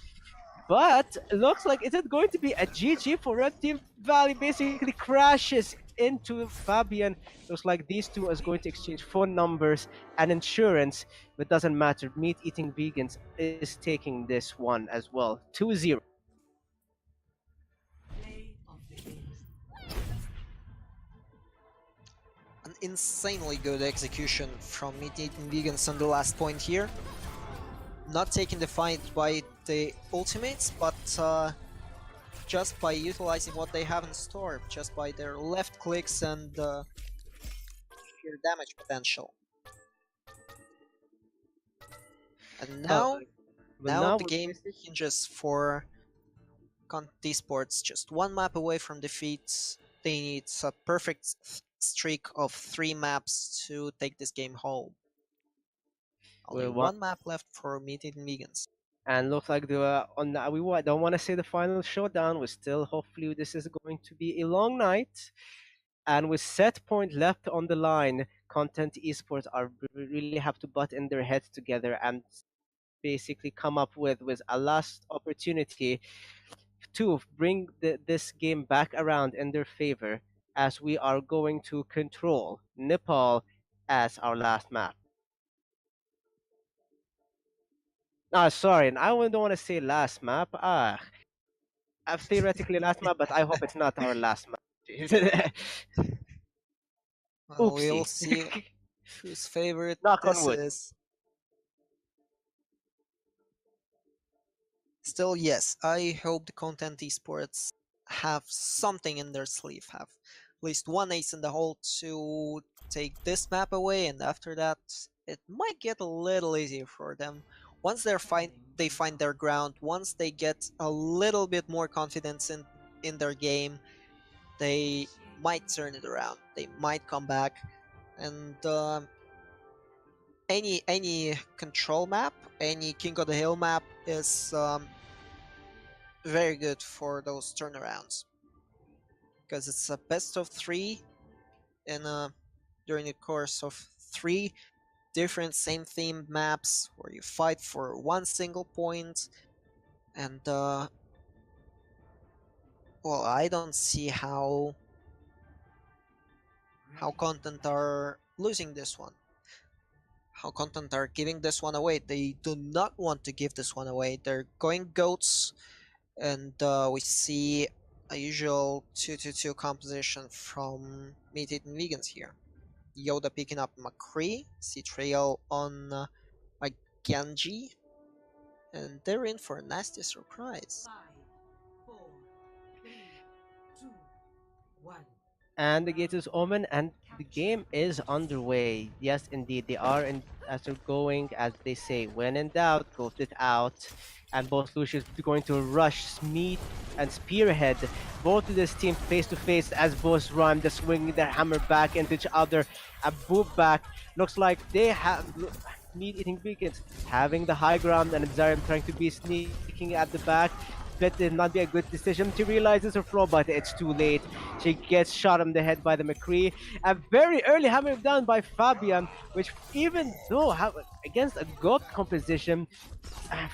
But looks like is it going to be a GG for Red Team? Valley basically crashes into Fabian. Looks like these two is going to exchange phone numbers and insurance, but doesn't matter. Meat Eating Vegans is taking this one as well. 2-0. Play of the game. An insanely good execution from Meat Eating Vegans on the last point here. Not taking the fight by the ultimates, but just by utilizing what they have in store, just by their left clicks and sheer damage potential. And now, now the game hinges for Content Esports, just one map away from defeat. They need a perfect streak of 3 maps to take this game home. Only one map left for Meat Eating Vegans. And looks like the don't want to say the final showdown. We still hopefully this is going to be a long night. And with set point left on the line, Content Esports are really have to butt in their heads together and basically come up with a last opportunity to bring this game back around in their favor, as we are going to control Nepal as our last map. Ah, sorry, I don't want to say last map. Theoretically last map, but I hope it's not our last map. Well, we'll Oopsie. see whose favorite Knock on this wood. is. Still, yes, I hope the Content Esports have something in their sleeve, have at least one ace in the hole to take this map away, and after that, it might get a little easier for them. Once they find their ground, once they get a little bit more confidence in their game, they might turn it around. They might come back, and any control map, any King of the Hill map is very good for those turnarounds, because it's a best of 3 in during the course of 3 different same themed maps where you fight for one single point, and well, I don't see how Content are losing this one, how Content are giving this one away. They do not want to give this one away. They're going goats, and we see a usual 2-2-2 composition from Meat Eating Vegans here. Yoda picking up McCree, C-Trail on a Genji, and they're in for a nasty surprise. 5, 4, 3, 2, 1. And the gate is open, and the game is underway. Yes, indeed, they are as they're going, as they say, when in doubt, ghost it out. And both Lucius going to rush Meat and Spearhead both of this team face to face, as both run the swinging their hammer back into each other. A boot back. Looks like they have meat-eating beacons having the high ground, and Zarya trying to be sneaking at the back. That did not be a good decision. She realizes her flaw, but it's too late. She gets shot on the head by the McCree. A very early hammer down by Fabian, which even though against a GOAT composition, uh,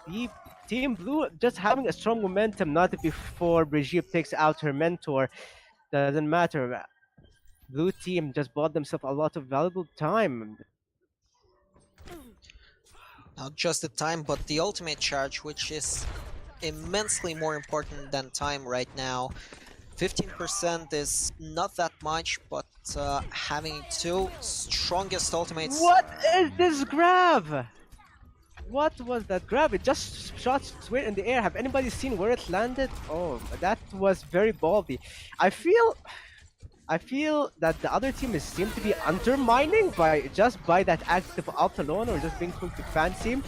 the Team Blue just having a strong momentum, not before Brigitte takes out her mentor. Doesn't matter. Blue team just bought themselves a lot of valuable time. Not just the time, but the ultimate charge, which is immensely more important than time right now. 15% is not that much, but having two strongest ultimates. What is this grab? What was that grab? It just shot straight in the air. Have anybody seen where it landed? Oh, that was very ballsy. I feel that the other team seem to be undermining by that act of ult alone, or just being too fancy,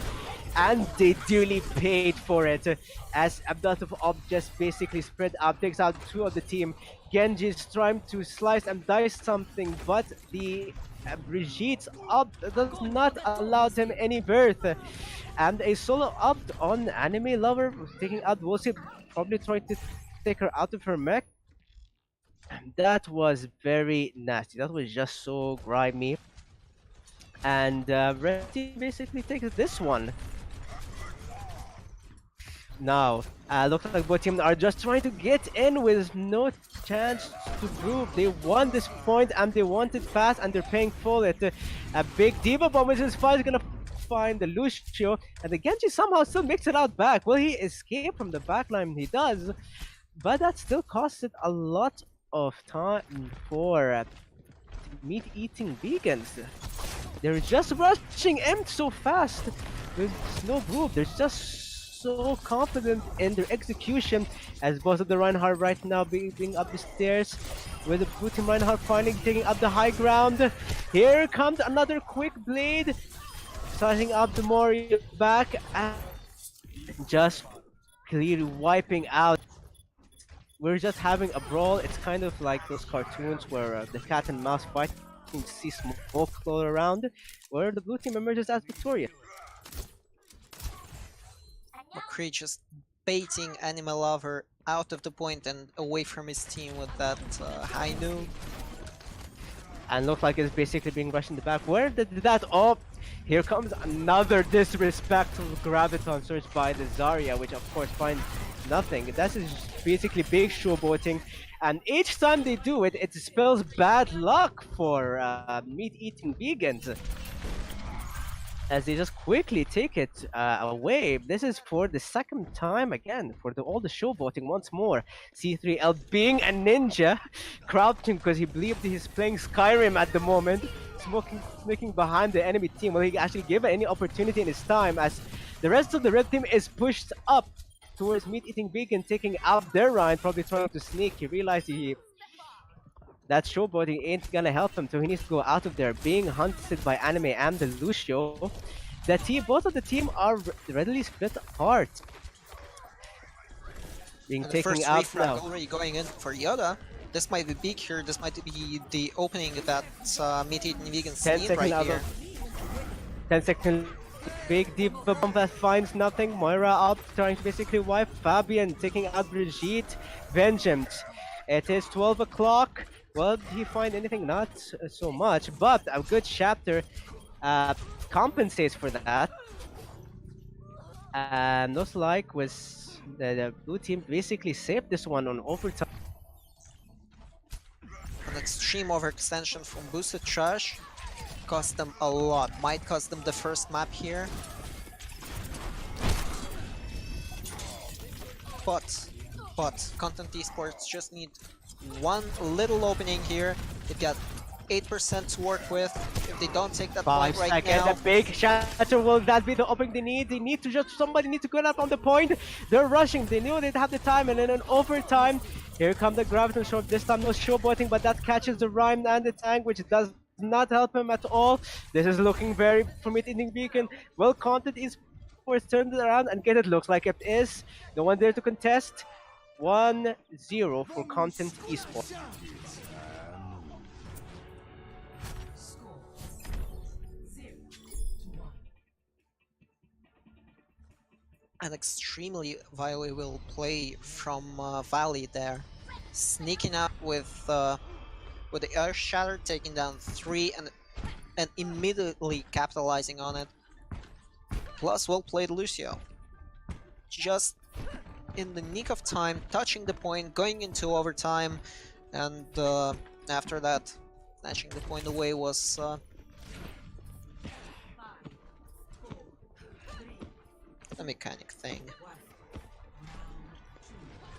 and they dearly paid for it. As Abdullah ult just basically spread out, takes out two of the team. Genji is trying to slice and dice something, but the Brigitte's ult does not allow him any birth. And a solo ult on Anime Lover, taking out Wolsey, probably trying to take her out of her mech. That was very nasty. That was just so grimy. And Red Team basically takes this one. Now, looks like both teams are just trying to get in with no chance to prove they won this point and they want it fast, and they're paying for it. A big Diva bomb with his fire is gonna find the Lucio, and the Genji somehow still makes it out back. Will he escape from the backline? He does, but that still costs it a lot of time for meat-eating vegans. They're just rushing in so fast with no group. They're just so confident in their execution, as both of the Reinhardt right now being up the stairs, with the Putin Reinhardt finally taking up the high ground. Here comes another quick blade, sizing up the Mori back and just clearly wiping out. We're just having a brawl. It's kind of like those cartoons where the cat and mouse fight, you see smoke float around, where the blue team emerges as victorious. McCree just baiting Animal Lover out of the point and away from his team with that high noon. And looks like it's basically being rushed in the back. Where did that? Oh, here comes another disrespectful Graviton search by the Zarya, which of course finds nothing. That is basically big showboating, and each time they do it, it spells bad luck for meat-eating vegans, as they just quickly take it away. This is for the second time again for all the showboating once more. C3L being a ninja, crouching because he believed he's playing Skyrim at the moment, smoking behind the enemy team. Will he actually give any opportunity in his time, as the rest of the red team is pushed up towards meat-eating vegan, taking out their Ryan, probably trying to sneak. He realized that showboating ain't gonna help him, so he needs to go out of there, being hunted by Anime and the Lucio. Both of the team are readily split apart, being And taken the first out refrag now. already going in for Yoda. This might be big here. This might be the opening that meat-eating vegans 10 need seconds right here. 10 seconds. Big Diva bomb that finds nothing. Moira out trying to basically wipe Fabian, taking out Brigitte. Vengeance. It is 12 o'clock. Well, did he find anything? Not so much, but a good chapter compensates for that. And looks like was the blue team basically saved this one on overtime. An extreme overextension from boosted trash cost them a lot. Might cost them the first map here. But Content Esports just need one little opening here. They've got 8% to work with. If they don't take that 5 point right seconds, now, a big shatter. Will that be the opening they need? They need to somebody needs to go up on the point. They're rushing. They knew they'd have the time, and then in overtime, here come the Graviton shot. This time no showboating, but that catches the Rhyme and the tank, which does not help him at all. This is looking very for meat-eating beacon. Well, Content Esports turned it around and get it. Looks like it is. No one there to contest. 1-0 for Content Esports. Score 0-1. an extremely valuable play from Valley there, sneaking up with the Earth Shatter, taking down 3 and immediately capitalizing on it. Plus, well played Lucio. Just in the nick of time, touching the point, going into overtime, and after that, snatching the point away was a mechanic thing.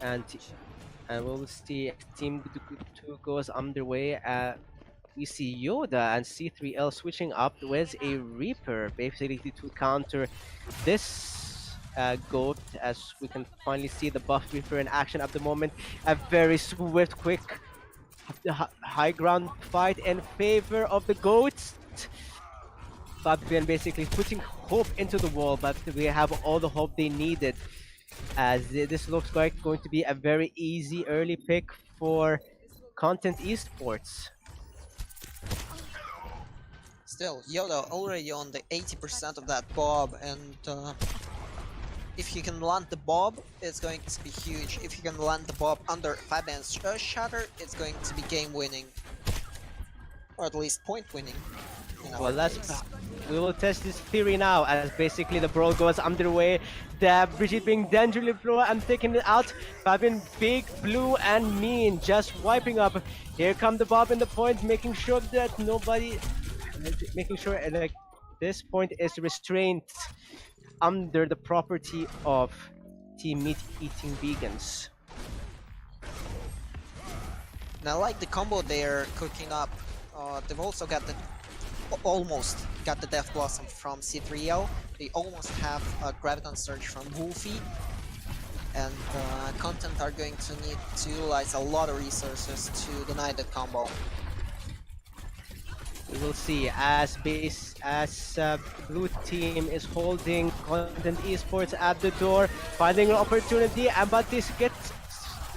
And we'll see Team 2 goes underway. We see Yoda and C3L switching up with a Reaper, basically to counter this goat, as we can finally see the buff Reaper in action at the moment. A very swift, quick high ground fight in favor of the goats. Fabian basically putting hope into the wall, but we have all the hope they needed, as this looks like going to be a very easy early pick for Content Esports. Still, Yoda already on the 80% of that bob, and if he can land the bob, it's going to be huge. If he can land the bob under Fabian's Shatter, it's going to be game winning. Or at least point winning. Well, we will test this theory now, as basically the brawl goes underway. The Brigitte being dangerously low and taking it out. Fabian big, blue and mean, just wiping up. Here come the bob in the point, making sure that making sure like this point is restrained under the property of Team Meat Eating Vegans. And I like the combo they're cooking up. They've also got almost got the Death Blossom from C3L. They almost have a Graviton Surge from Wolfie. And Content are going to need to utilize a lot of resources to deny that combo. We will see as blue team is holding Content Esports at the door, finding an opportunity, and but this gets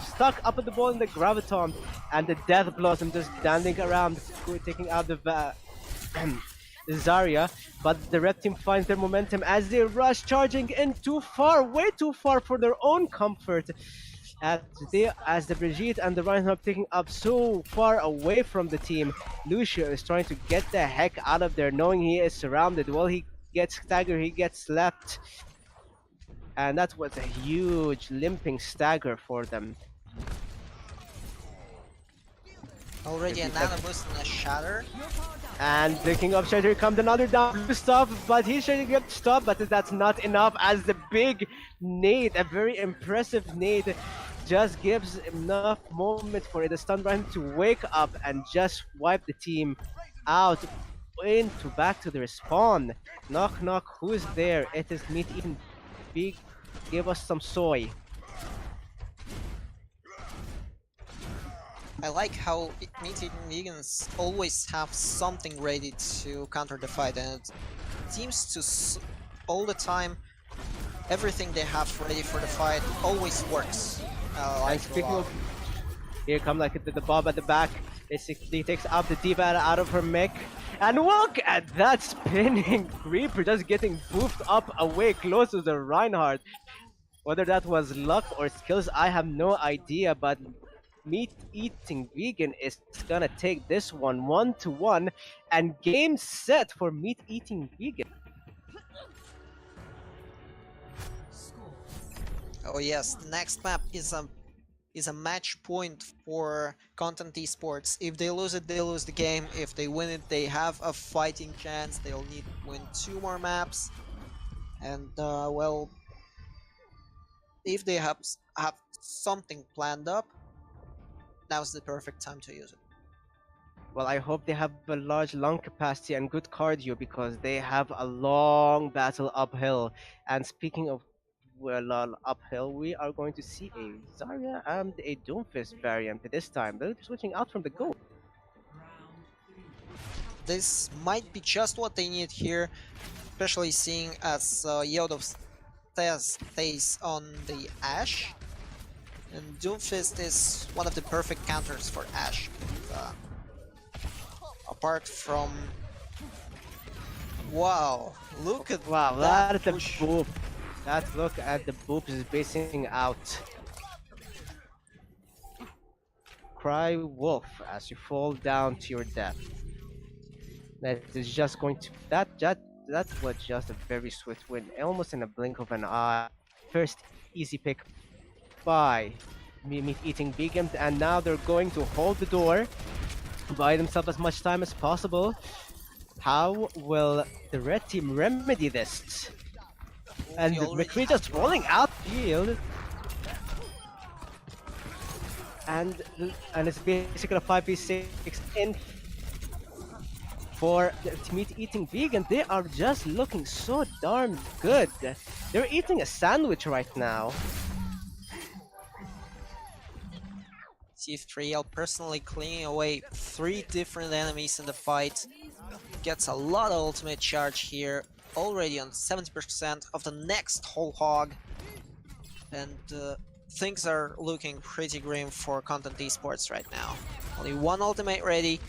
stuck up at the ball in the Graviton, and the Death Blossom just dancing around, taking out the Zarya. But the red team finds their momentum as they rush, charging in too far, way too far for their own comfort. As the Brigitte and the Reinhardt taking up so far away from the team, Lucio is trying to get the heck out of there, knowing he is surrounded. Well, he gets staggered, he gets slapped, and that was a huge limping stagger for them. Already a nano boost and a shatter. And picking up Shatter, comes another down blue stop, but he's trying to get stopped, but that's not enough, as the big nade, a very impressive nade, just gives enough moment for the stun run to wake up and just wipe the team out into back to the respawn. Knock knock, who's there? It is Meat Eating Big. Give us some soy. I like how Meat Eating Vegans always have something ready to counter the fight, and it seems to all the time everything they have ready for the fight always works. And speaking of, here come like the Bob at the back, basically takes out the D.Va out of her mech, and look at that spinning Reaper just getting boofed up away close to the Reinhardt. Whether that was luck or skills, I have no idea, but Meat Eating Vegan is gonna take this one 1-1, and game set for Meat Eating Vegan. Oh yes, the next map is a match point for Content Esports. If they lose it, they lose the game. If they win it, they have a fighting chance. They'll need to win 2 more maps, and well, if they have something planned up, now's the perfect time to use it. Well, I hope they have a large lung capacity and good cardio, because they have a long battle uphill. And speaking of uphill, we are going to see a Zarya and a Doomfist variant this time. They're switching out from the goat. This might be just what they need here, especially seeing as Yoda stays on the Ashe. And Doomfist is one of the perfect counters for Ashe. Apart from... Wow, look at Wow, that that's a push. boop. that look at the boobs is basing out. Cry wolf as you fall down to your death. That is just going to that was just a very swift win, almost in a blink of an eye. First easy pick by meat eating vegan, and now they're going to hold the door, buy themselves as much time as possible. How will the red team remedy this? Wolfie And already McCree has just the rolling round. outfield, and it's basically a 5v6 in for the meat eating vegan. They are just looking so darn good. They're eating a sandwich right now. See if Triel personally cleaning away 3 different enemies in the fight. Gets a lot of ultimate charge here. Already on 70% of the next whole hog. And things are looking pretty grim for Content Esports right now. Only 1 ultimate ready.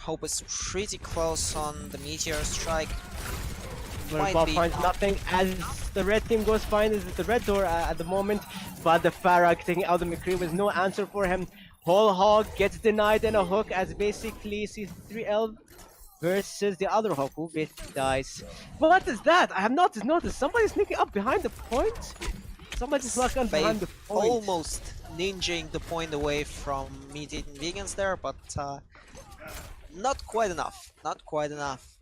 Hope is pretty close on the Meteor Strike. Might Bob be finds not. nothing as the red team goes finds the red door at the moment, but the Phaerex taking out the McCree with no answer for him. Whole hog gets denied in a hook as basically C3L versus the other hog who dies. What is that? I have not noticed. Somebody sneaking up behind the point. Somebody snuck on behind Faith the point. almost ninjing the point away from meat eating vegans there, but not quite enough. Not quite enough.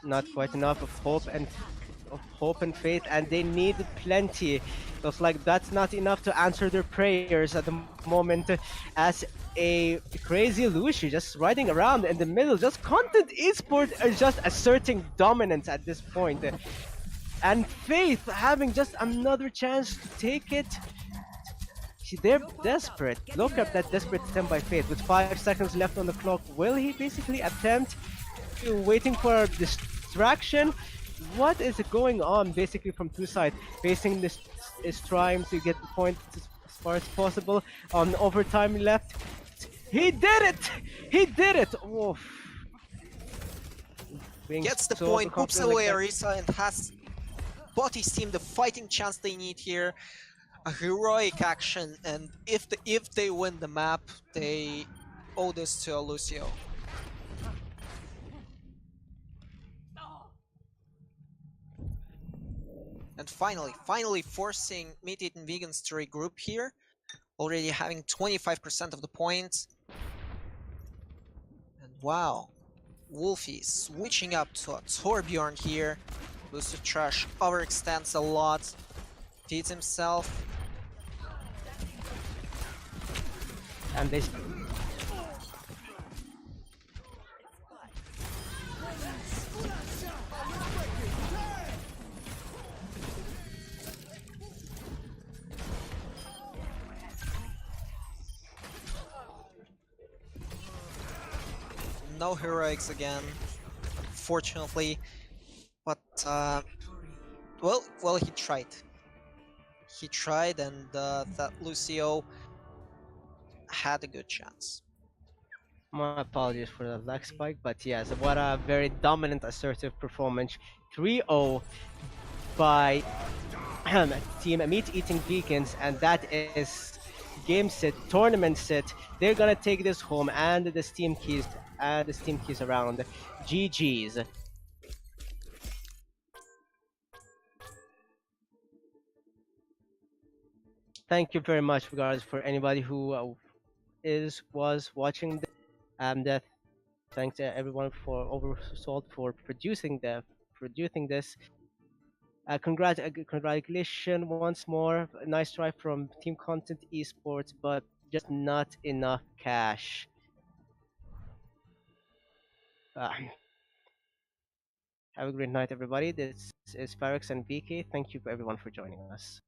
Not quite enough of hope and faith, and they need plenty. Looks like that's not enough to answer their prayers at the moment, as a crazy Lucy just riding around in the middle. Just Content Esport is just asserting dominance at this point, and Faith having just another chance to take it. They're desperate. Look at that desperate attempt by Faith with 5 seconds left on the clock. Will he basically attempt waiting for a distraction? What is going on basically from two sides? Facing this is trying to get the point as far as possible on overtime left. He did it! He did it! Oof. Being Gets the so point, poops overconfident away like Arisa, and has bought his team the fighting chance they need here. A heroic action, and if they win the map, they owe this to Lucio. And finally forcing Meat Eating Vegans to regroup here. Already having 25% of the points. And wow, Wolfie switching up to a Torbjorn here. Lucio Trash overextends a lot. Feeds himself. and they No heroics again, fortunately. But well, he tried. He tried, and that Lucio had a good chance. My apologies for the lag spike, but yes, what a very dominant, assertive performance. 3-0 by Team Meat Eating Vegans, and that is game set, tournament set. They're gonna take this home, and the Steam keys around. GG's. Thank you very much, regards for anybody who was watching. And thanks to everyone for Oversalt for producing this. Congratulations once more. Nice try from Team Content Esports, but just not enough cash. Uh, have a great night, everybody. This is Phaerex and BK. Thank you for everyone for joining us.